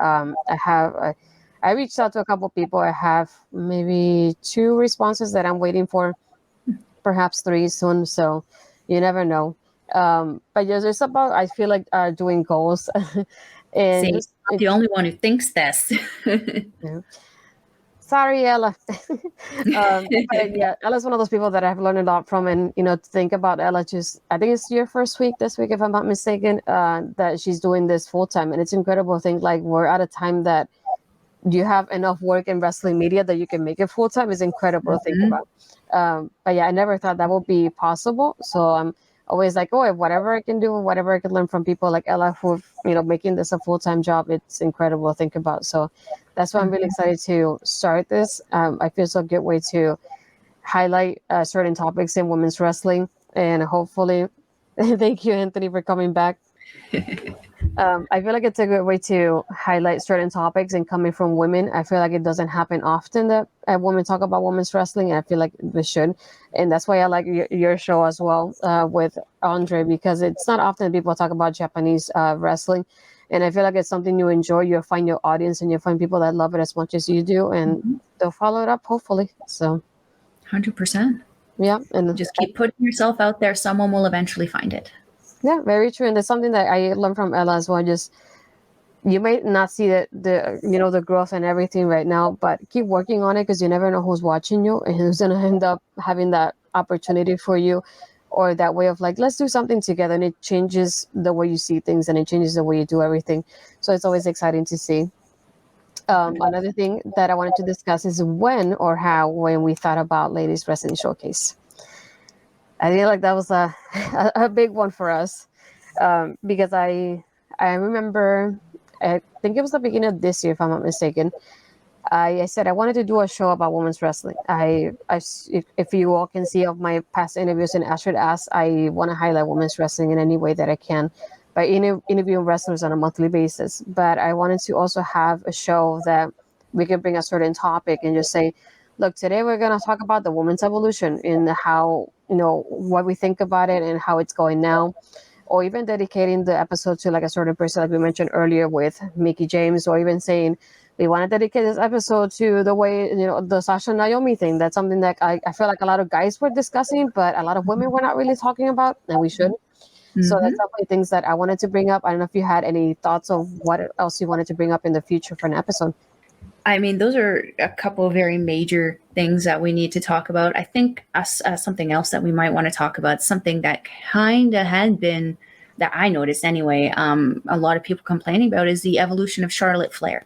[SPEAKER 1] I reached out to a couple people. I have maybe 2 responses that I'm waiting for, perhaps 3 soon. So you never know. But yes, it's about, I feel like, doing goals and
[SPEAKER 2] See,
[SPEAKER 1] just
[SPEAKER 2] I'm the only one who thinks this.
[SPEAKER 1] yeah. Sorry, Ella. But yeah, Ella's one of those people that I've learned a lot from. And, to think about Ella, just, I think it's your first week this week, if I'm not mistaken, that she's doing this full time. And it's incredible to think like we're at a time that you have enough work in wrestling media that you can make it full time is incredible to think
[SPEAKER 2] Mhm.
[SPEAKER 1] about. But yeah, I never thought that would be possible. So I'm always like, oh, if whatever I can do, whatever I can learn from people like Ella who, making this a full time job, it's incredible to think about. So that's why I'm really excited to start this. I feel so good way to highlight certain topics in women's wrestling, and hopefully, thank you, Anthony, for coming back. I feel like it's a good way to highlight certain topics and coming from women. I feel like it doesn't happen often that women talk about women's wrestling, and I feel like we should. And that's why I like your show as well with Andre, because it's not often people talk about Japanese wrestling. And I feel like it's something you enjoy. You'll find your audience and you'll find people that love it as much as you do, and they'll follow it up, hopefully. So,
[SPEAKER 2] 100%.
[SPEAKER 1] yeah. And
[SPEAKER 2] Just keep putting yourself out there. Someone will eventually find it.
[SPEAKER 1] yeah, very true. And there's something that I learned from Ella as well. Just you might not see the growth and everything right now, but keep working on it because you never know who's watching you and who's gonna end up having that opportunity for you, or that way of like, let's do something together, and it changes the way you see things and it changes the way you do everything. So it's always exciting to see. Another thing that I wanted to discuss is when we thought about Ladies Wrestling Showcase. I feel like that was a big one for us, because I remember, I think it was the beginning of this year, if I'm not mistaken. I said I wanted to do a show about women's wrestling. If you all can see of my past interviews in Astrid Ask, I want to highlight women's wrestling in any way that I can by interviewing wrestlers on a monthly basis. But I wanted to also have a show that we could bring a certain topic and just say, look, today we're going to talk about the women's evolution and how, what we think about it and how it's going now, or even dedicating the episode to like a certain person, like we mentioned earlier with Mickey James, or even saying we want to dedicate this episode to the way, the Sasha Naomi thing. That's something that I feel like a lot of guys were discussing, but a lot of women were not really talking about, and we should. So that's
[SPEAKER 2] Mm-hmm.
[SPEAKER 1] definitely things that I wanted to bring up. I don't know if you had any thoughts of what else you wanted to bring up in the future for an episode.
[SPEAKER 2] I mean, those are a couple of very major things that we need to talk about. I think something else that we might want to talk about, something that kind of had been, that I noticed anyway, a lot of people complaining about is the evolution of Charlotte Flair.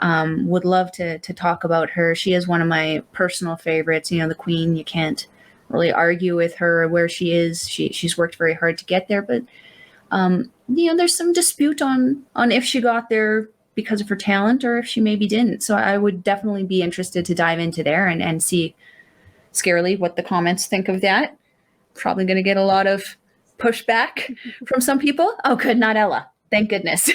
[SPEAKER 2] Would love to talk about her. She is one of my personal favorites. The queen, you can't really argue with her where she is. She's worked very hard to get there, but there's some dispute on if she got there because of her talent or if she maybe didn't. So I would definitely be interested to dive into there and see scarily what the comments think of that. Probably going to get a lot of pushback from some people. Oh, good, not Ella. Thank goodness.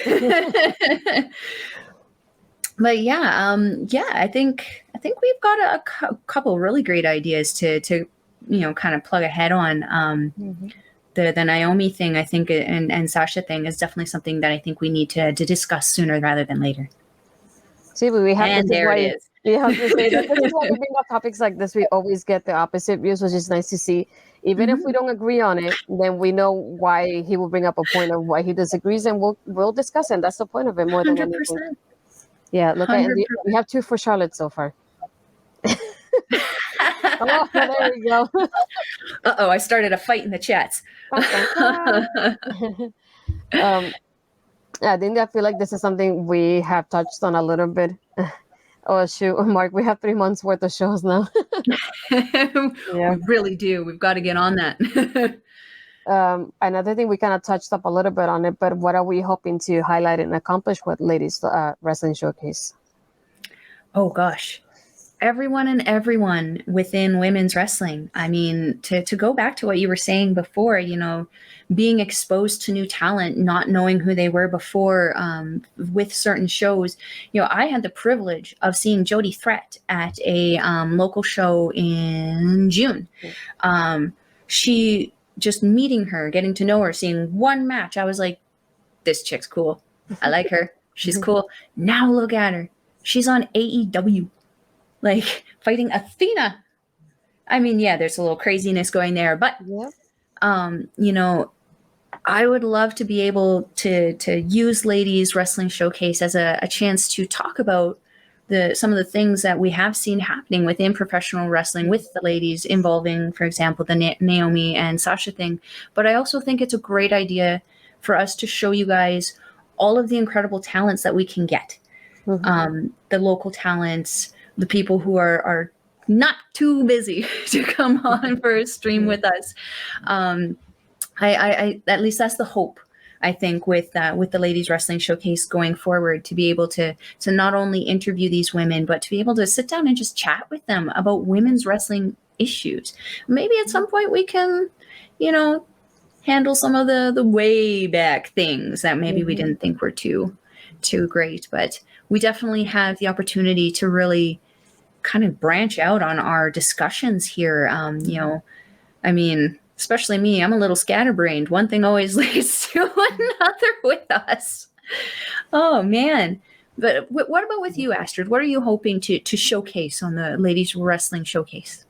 [SPEAKER 2] But yeah, I think we've got a couple really great ideas to kind of plug ahead on. The Naomi thing, I think, and Sasha thing is definitely something that I think we need to discuss sooner rather than later.
[SPEAKER 1] See, but we have this
[SPEAKER 2] And
[SPEAKER 1] is
[SPEAKER 2] there it
[SPEAKER 1] why.
[SPEAKER 2] is.
[SPEAKER 1] Yeah, I was gonna say that this is why we bring up topics like this. We always get the opposite views, which is nice to see. Even if we
[SPEAKER 2] Mm-hmm.
[SPEAKER 1] don't agree on it, then we know why he will bring up a point of why he disagrees, and we'll discuss it. And that's the point of it more than anything.
[SPEAKER 2] 100%.
[SPEAKER 1] Yeah, look at, and we
[SPEAKER 2] 100%.
[SPEAKER 1] have 2 for Charlotte so far. Oh, there we go.
[SPEAKER 2] Uh-oh, I started a fight in the chats.
[SPEAKER 1] Dun, dun, dun. um, I feel like this is something we have touched on a little bit. Oh shoot, Mark, we have 3 months worth of shows now. Yeah.
[SPEAKER 2] We really do. We've got to get on that.
[SPEAKER 1] Another thing, we kind of touched up a little bit on it, but what are we hoping to highlight and accomplish with Ladies Wrestling Showcase?
[SPEAKER 2] Oh gosh, everyone within women's wrestling. I mean, to go back to what you were saying before, being exposed to new talent, not knowing who they were before, with certain shows. I had the privilege of seeing Jody Threat at a local show in June. She, just meeting her, getting to know her, seeing one match, I was like, this chick's cool. I like her. She's cool. Now look at her. She's on AEW, like fighting Athena. I mean, yeah, there's a little craziness going there, but
[SPEAKER 1] Yeah.
[SPEAKER 2] I would love to be able to use Ladies Wrestling Showcase as a chance to talk about some of the things that we have seen happening within professional wrestling with the ladies, involving, for example, the Naomi and Sasha thing. But I also think it's a great idea for us to show you guys all of the incredible talents that we can get. The local talents, the people who are not too busy to come on for a stream with us. I at least that's the hope, I think, with the Ladies Wrestling Showcase going forward, to be able to not only interview these women, but to be able to sit down and just chat with them about women's wrestling issues. Maybe at some point we can, handle some of the way back things that maybe we didn't think were too great, but we definitely have the opportunity to really kind of branch out on our discussions here. I mean, especially me, I'm a little scatterbrained. One thing always leads to another with us. Oh man. But what about with you, Astrid? What are you hoping to showcase on the Ladies Wrestling Showcase?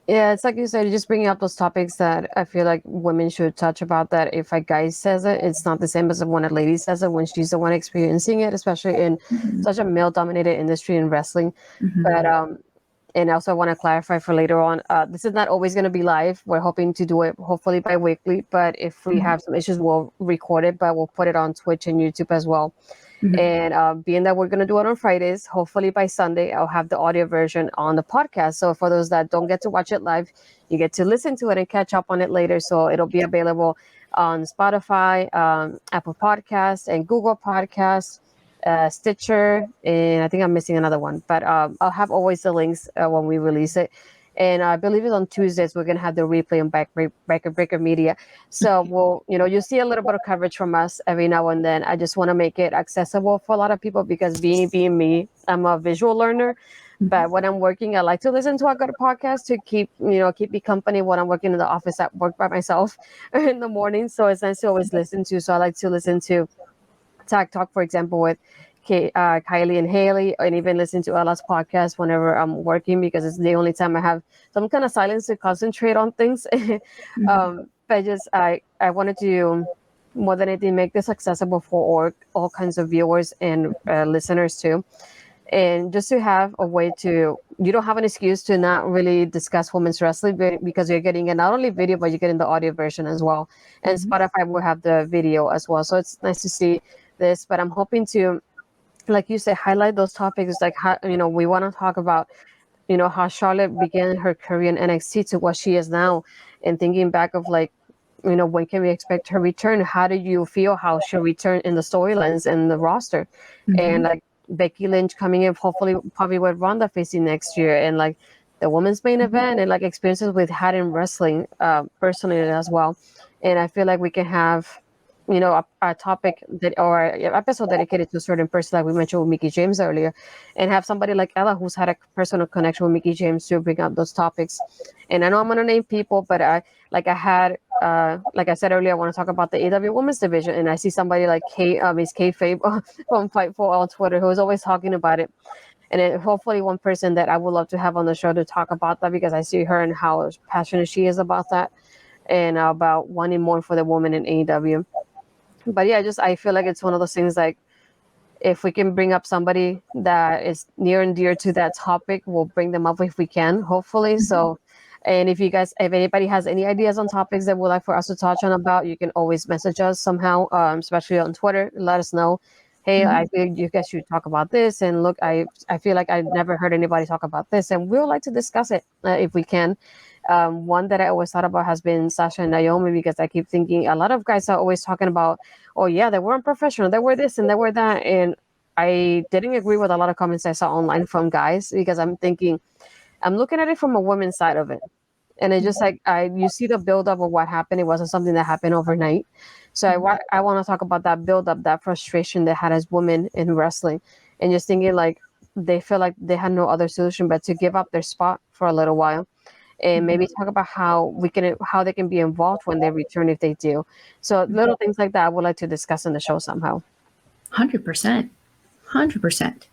[SPEAKER 1] Yeah, it's like you said, just bringing up those topics that I feel like women should touch about, that if a guy says it, it's not the same as when a lady says it, when she's the one experiencing it, especially in such a male-dominated industry in wrestling. But and also I want to clarify for later on, this is not always going to be live. We're hoping to do it hopefully bi-weekly, but if we have some issues, we'll record it, but we'll put it on Twitch and YouTube as well. And being that we're going to do it on Fridays, hopefully by Sunday, I'll have the audio version on the podcast. So for those that don't get to watch it live, you get to listen to it and catch up on it later. So it'll be available on Spotify, Apple Podcasts, and Google Podcasts, Stitcher, and I think I'm missing another one. But I'll have always the links when we release it. And I believe it's on Tuesdays. We're gonna have the replay on Breaker Media. So we'll, you see a little bit of coverage from us every now and then. I just want to make it accessible for a lot of people, because being me, I'm a visual learner. But when I'm working, I like to listen to a good podcast to keep me company when I'm working in the office at work by myself in the morning. So it's nice to always listen to. So I like to listen to Tag Talk, for example, with Kylie and Haley, and even listen to Ella's podcast whenever I'm working, because it's the only time I have some kind of silence to concentrate on things. But I wanted to, more than anything, make this accessible for all kinds of viewers and listeners too. And just to have a way to, you don't have an excuse to not really discuss women's wrestling, because you're getting not only video, but you're getting the audio version as well. And Spotify will have the video as well. So it's nice to see this, but I'm hoping to, like you said, highlight those topics, like how, we want to talk about, how Charlotte began her career in NXT to what she is now, and thinking back of like, when can we expect her return? How do you feel how she'll return in the storylines and the roster? And like Becky Lynch coming in, hopefully probably with Ronda facing next year, and like the women's main event, and like experiences with had in wrestling personally as well. And I feel like we can have a topic or an episode dedicated to a certain person, like we mentioned with Mickey James earlier, and have somebody like Ella who's had a personal connection with Mickey James to bring up those topics. And I know I'm gonna name people, but like I said earlier, I want to talk about the AW Women's Division, and I see somebody like Miss Kayfabe from Fightful on Twitter who is always talking about it. And hopefully one person that I would love to have on the show to talk about that, because I see her and how passionate she is about that, and about wanting more for the woman in AEW. But yeah, I feel like it's one of those things, like if we can bring up somebody that is near and dear to that topic, we'll bring them up if we can, hopefully. So, and if anybody has any ideas on topics that would like for us to touch on about, you can always message us somehow, especially on Twitter. Let us know. Hey, I feel you guys should talk about this. And look, I feel like I've never heard anybody talk about this, and we would like to discuss it if we can. One that I always thought about has been Sasha and Naomi, because I keep thinking a lot of guys are always talking about, oh yeah, they were unprofessional, they were this and they were that, and I didn't agree with a lot of comments I saw online from guys, because I'm thinking, I'm looking at it from a woman's side of it. And it's just like, you see the buildup of what happened. It wasn't something that happened overnight. So I want to talk about that buildup, that frustration they had as women in wrestling, and just thinking like they feel like they had no other solution but to give up their spot for a little while, and maybe talk about how they can be involved when they return if they do. So little things like that I would like to discuss in the show somehow.
[SPEAKER 2] 100%. 100%.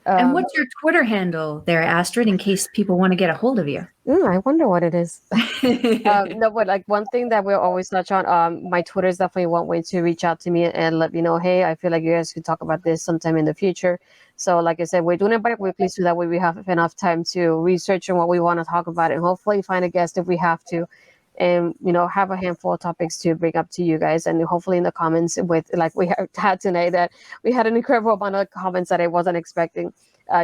[SPEAKER 2] And
[SPEAKER 1] Um,
[SPEAKER 2] what's your Twitter handle there, Astrid, in case people want to get a hold of you?
[SPEAKER 1] I wonder what it is. No, but like one thing that we'll always touch on, my Twitter is definitely one way to reach out to me and let me know, hey, I feel like you guys could talk about this sometime in the future. So, like I said, we're doing it bi-weekly so that way we have enough time to research on what we want to talk about and hopefully find a guest if we have to, and have a handful of topics to bring up to you guys, and hopefully in the comments with like we had tonight, that we had an incredible amount of comments that I wasn't expecting.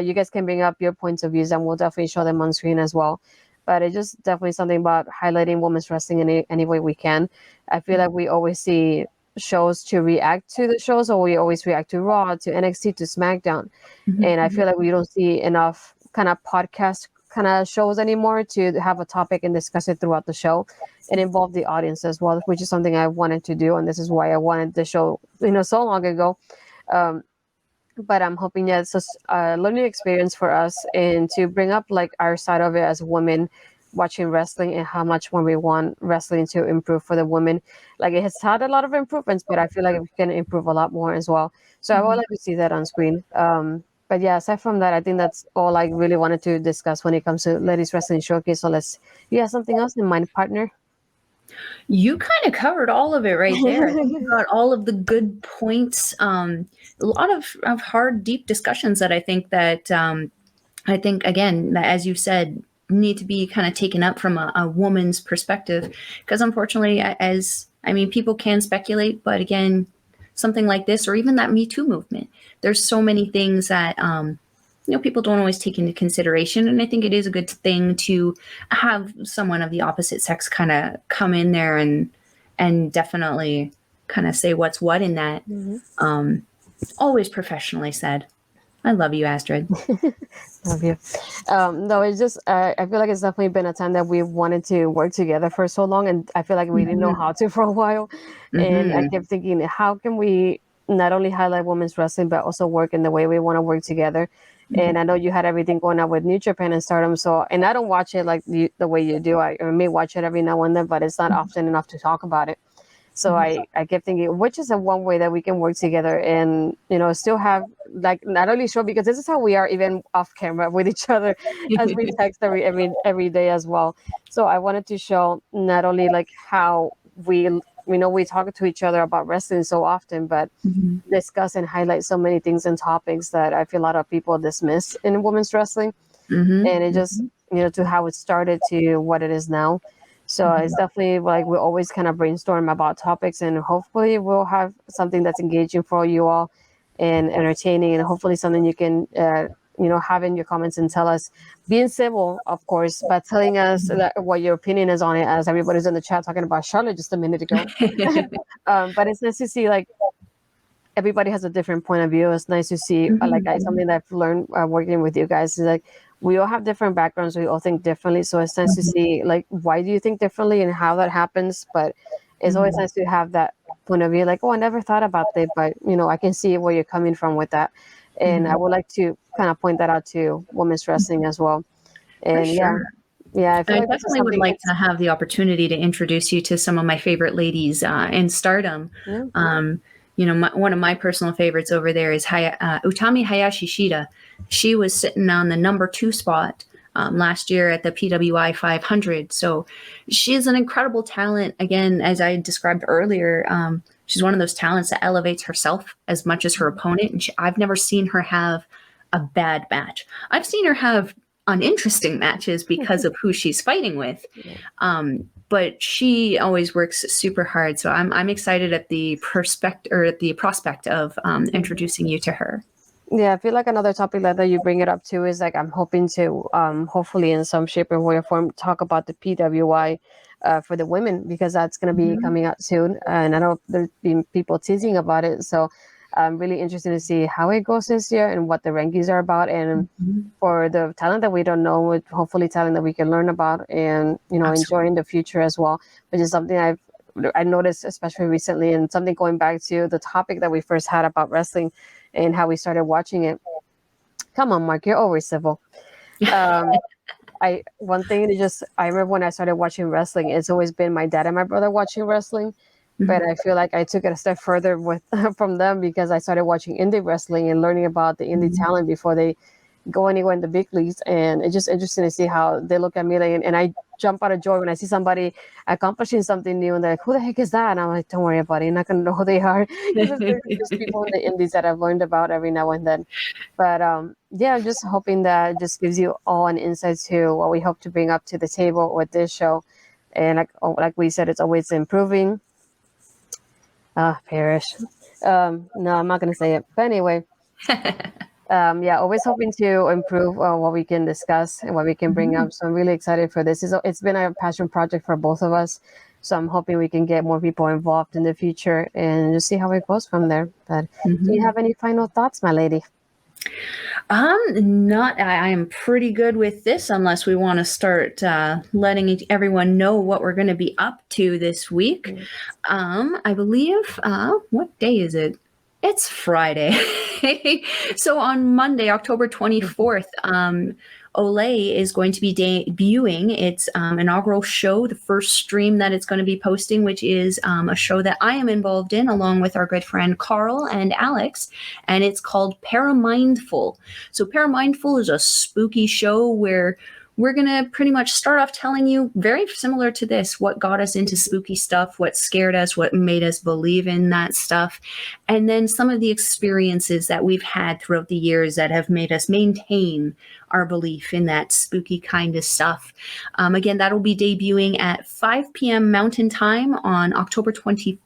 [SPEAKER 1] You guys can bring up your points of views and we'll definitely show them on screen as well. But it's just definitely something about highlighting women's wrestling in any way we can. I feel like we always see shows to react to the shows, or we always react to Raw, to NXT, to SmackDown. And I feel like we don't see enough kind of podcast kind of shows anymore to have a topic and discuss it throughout the show and involve the audience as well, which is something I wanted to do. And this is why I wanted the show, so long ago. Um, but I'm hoping that it's just a learning experience for us and to bring up like our side of it as women watching wrestling and how much when we want wrestling to improve for the women. Like it has had a lot of improvements, but I feel like we can improve a lot more as well. So I would like to see that on screen. But yeah, aside from that, I think that's all I really wanted to discuss when it comes to Ladies Wrestling Showcase. So you have something else in mind, partner?
[SPEAKER 2] You kind of covered all of it right there. I think you got all of the good points. A lot of hard, deep discussions that I think again, that as you said, need to be kind of taken up from a woman's perspective. Because unfortunately, people can speculate, but again, something like this, or even that Me Too movement, there's so many things that people don't always take into consideration. And I think it is a good thing to have someone of the opposite sex kind of come in there and definitely kind of say what's what in that. Always professionally said. I love you, Astrid.
[SPEAKER 1] Love you. No, it's just I feel like it's definitely been a time that we've wanted to work together for so long, and I feel like we didn't know how to for a while. And I kept thinking, how can we not only highlight women's wrestling but also work in the way we want to work together? And I know you had everything going on with New Japan and Stardom, so and I don't watch it like the way you do. I may watch it every now and then, but it's not often enough to talk about it. So I kept thinking, which is a one way that we can work together and, still have like not only show, because this is how we are even off camera with each other as we text every day as well. So I wanted to show not only like how we talk to each other about wrestling so often, but discuss and highlight so many things and topics that I feel a lot of people dismiss in women's wrestling. And it just, to how it started to what it is now. So it's definitely like we always kind of brainstorm about topics, and hopefully we'll have something that's engaging for you all and entertaining, and hopefully something you can, have in your comments and tell us, being civil, of course, but telling us what your opinion is on it, as everybody's in the chat talking about Charlotte just a minute ago. But it's nice to see like everybody has a different point of view. It's nice to see something that I've learned working with you guys is like we all have different backgrounds. We all think differently. So it's nice to see like why do you think differently and how that happens. But it's always nice to have that point of view. Like, oh, I never thought about that, but I can see where you're coming from with that. And I would like to kind of point that out to women's wrestling as well. And yeah, I feel
[SPEAKER 2] I
[SPEAKER 1] like this is
[SPEAKER 2] definitely would
[SPEAKER 1] something
[SPEAKER 2] like to have the opportunity to introduce you to some of my favorite ladies in Stardom. One of my personal favorites over there is Utami Hayashi Shida. She was sitting on the number 2 spot last year at the PWI 500. So she is an incredible talent. Again, as I described earlier, she's one of those talents that elevates herself as much as her opponent. And I've never seen her have a bad match. I've seen her have uninteresting matches because of who she's fighting with. But she always works super hard. So I'm excited at the prospect of introducing you to her.
[SPEAKER 1] Yeah, I feel like another topic that you bring it up to is like I'm hoping to hopefully in some shape or way or form talk about the PWI for the women because that's going to be
[SPEAKER 2] Mhm.
[SPEAKER 1] coming out soon, and I know there's been people teasing about it, so I'm really interested to see how it goes this year and what the rankings are about, and
[SPEAKER 2] Mhm.
[SPEAKER 1] for the talent that we don't know, with hopefully talent that we can learn about and enjoy
[SPEAKER 2] Absolutely.
[SPEAKER 1] in the future as well, which is something I noticed especially recently, and something going back to the topic that we first had about wrestling and how we started watching it. Come on, Mark, you're always civil. Um, I one thing to just I remember when I started watching wrestling, it's always been my dad and my brother watching wrestling. But
[SPEAKER 2] Mhm.
[SPEAKER 1] I feel like I took it a step further with from them because I started watching indie wrestling and learning about the indie
[SPEAKER 2] Mhm.
[SPEAKER 1] talent before they go anywhere in the big leagues. And it's just interesting to see how they look at me like, and I jump out of joy when I see somebody accomplishing something new and they're like, who the heck is that? And I'm like, don't worry about it. You're not going to know who they are because it's literally just people in the indies that I've learned about every now and then. But yeah, I'm just hoping that it just gives you all an insight to what we hope to bring up to the table with this show. And like we said, it's always improving. Ah, perish. No, I'm not going to say it. But anyway, yeah, always hoping to improve what we can discuss and what we can bring
[SPEAKER 2] Mhm.
[SPEAKER 1] up. So I'm really excited for this. It's been a passion project for both of us. So I'm hoping we can get more people involved in the future and just see how it goes from there. But do you
[SPEAKER 2] Mhm.
[SPEAKER 1] have any final thoughts, my lady?
[SPEAKER 2] Not. I am pretty good with this, unless we want to start letting everyone know what we're going to be up to this week. I believe. What day is it? It's Friday. So on Monday, October 24th, Olay is going to be debuting its inaugural show, the first stream that it's going to be posting, which is a show that I am involved in along with our good friend Carl and Alex, and it's called Paramindful. So Paramindful is a spooky show where we're going to pretty much start off telling you, very similar to this, what got us into spooky stuff, what scared us, what made us believe in that stuff, and then some of the experiences that we've had throughout the years that have made us maintain our belief in that spooky kind of stuff. Again, that'll be debuting at 5 p.m. Mountain Time on October 24th.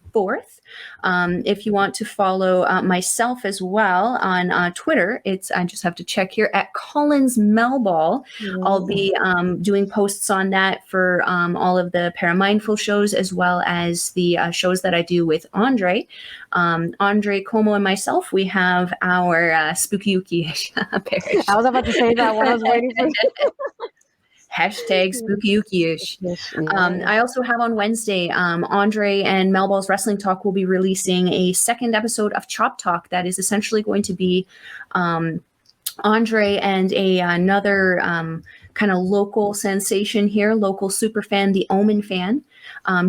[SPEAKER 2] If you want to follow myself as well on Twitter, I just have to check here at Collins Melball. I'll be doing posts on that for all of the Paramindful shows as well as the shows that I do with Andre. Andre Como and myself, we have our Spooky Yuki parish.
[SPEAKER 1] I was about to say that when I was waiting for
[SPEAKER 2] Hashtag
[SPEAKER 1] you.
[SPEAKER 2] spooky ish.
[SPEAKER 1] Yes, yes.
[SPEAKER 2] I also have on Wednesday, Andre and Melball's Wrestling Talk will be releasing a second episode of Chop Talk that is essentially going to be Andre and another kind of local sensation here, local super fan, the Omen fan.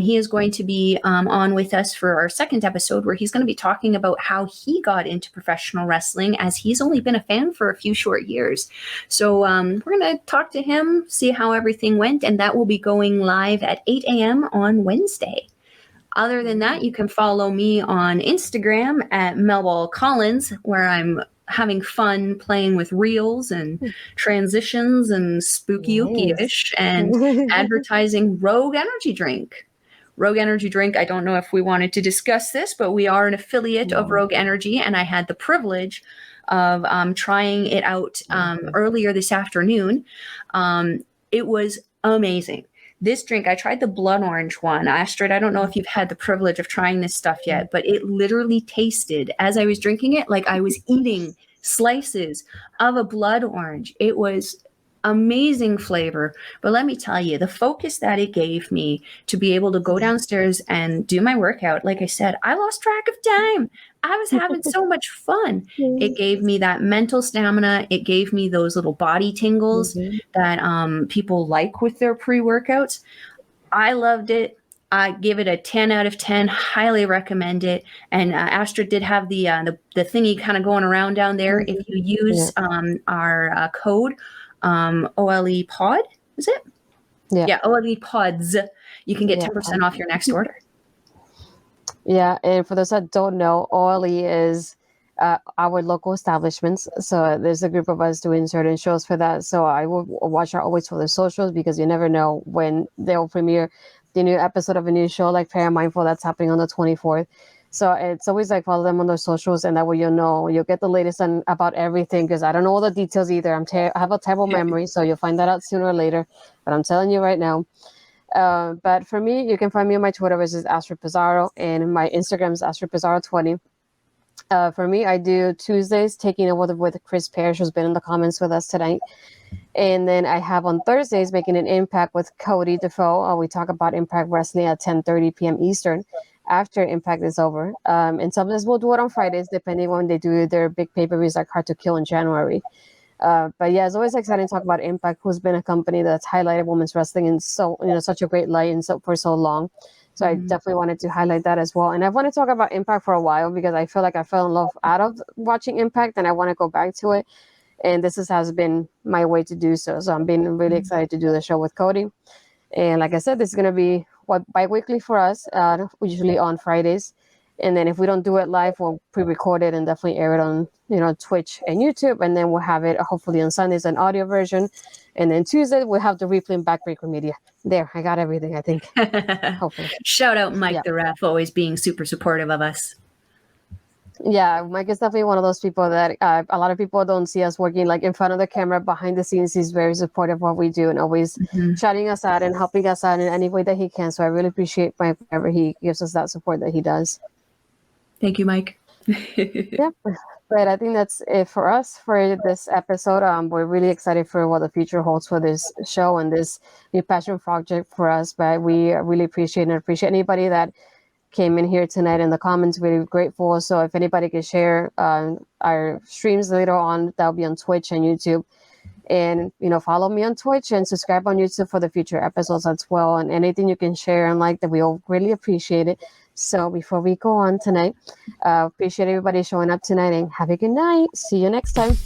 [SPEAKER 2] He is going to be on with us for our second episode, where he's going to be talking about how he got into professional wrestling, as he's only been a fan for a few short years. So we're going to talk to him, see how everything went, and that will be going live at 8 a.m. on Wednesday. Other than that, you can follow me on Instagram at Melball Collins, where I'm having fun playing with reels and transitions and spooky
[SPEAKER 1] Yes.
[SPEAKER 2] ish and advertising Rogue Energy Drink. Rogue Energy Drink, I don't know if we wanted to discuss this, but we are an affiliate of Rogue Energy, and I had the privilege of trying it out earlier this afternoon. It was amazing. This drink, I tried the blood orange one. Astrid, I don't know if you've had the privilege of trying this stuff yet, but it literally tasted, as I was drinking it, like I was eating slices of a blood orange. It was amazing flavor. But let me tell you, the focus that it gave me to be able to go downstairs and do my workout, like I said, I lost track of time. I was having so much fun. It gave me that mental stamina. It gave me those little body tingles that people like with their pre-workouts. I loved it. I give it a 10 out of 10. Highly recommend it. And Astrid did have the thingy kind of going around down there. If you
[SPEAKER 1] Yeah.
[SPEAKER 2] use our code OLE Pod, is it?
[SPEAKER 1] Yeah.
[SPEAKER 2] Yeah, OLE Pods, you can get
[SPEAKER 1] Yeah.
[SPEAKER 2] 10% off your next order.
[SPEAKER 1] Yeah, and for those that don't know, OLE is our local establishments. So there's a group of us doing certain shows for that. So I will watch out always for the socials because you never know when they'll premiere the new episode of a new show like Paramindful that's happening on the 24th. So it's always like follow them on their socials, and that way you'll get the latest on about everything. Because I don't know all the details either. I have a terrible memory, so you'll find that out sooner or later. But I'm telling you right now. But for me, you can find me on my Twitter, which is Astrid Pizarro, and my Instagram is Astrid Pizarro 20. For me, I do Tuesdays taking over with Chris Parrish, who's been in the comments with us tonight. And then I have on Thursdays making an impact with Cody Defoe. We talk about Impact Wrestling at 10:30 p.m. Eastern after Impact is over. And sometimes we'll do it on Fridays, depending on when they do their big pay-per-views like Hard to Kill in January. But yeah, it's always exciting to talk about Impact, who's been a company that's highlighted women's wrestling in such a great light and for so long. So I definitely wanted to highlight that as well. And I've wanted to talk about Impact for a while because I feel like I fell in love out of watching Impact, and I want to go back to it. And has been my way to do so. So I'm being really excited to do the show with Cody. And like I said, this is going to be bi-weekly for us, usually on Fridays. And then if we don't do it live, we'll pre-record it and definitely air it on, Twitch and YouTube. And then we'll have it hopefully on Sundays, an audio version. And then Tuesday, we'll have the replay in Backbreaker Media. There, I got everything, I think. Hopefully.
[SPEAKER 2] Shout out Mike the Ref, always being super supportive of us.
[SPEAKER 1] Yeah, Mike is definitely one of those people that a lot of people don't see us working like in front of the camera. Behind the scenes, he's very supportive of what we do and always shouting us out and helping us out in any way that he can. So I really appreciate Mike whenever he gives us that support that he does.
[SPEAKER 2] Thank you, Mike.
[SPEAKER 1] Yeah, but I think that's it for us for this episode. We're really excited for what the future holds for this show and this new passion project for us. But we really appreciate anybody that came in here tonight in the comments. Really grateful. So if anybody can share our streams later on, that'll be on Twitch and YouTube. And follow me on Twitch and subscribe on YouTube for the future episodes as well. And anything you can share and like that, we'll really appreciate it. So before we go on tonight, appreciate everybody showing up tonight and have a good night. See you next time.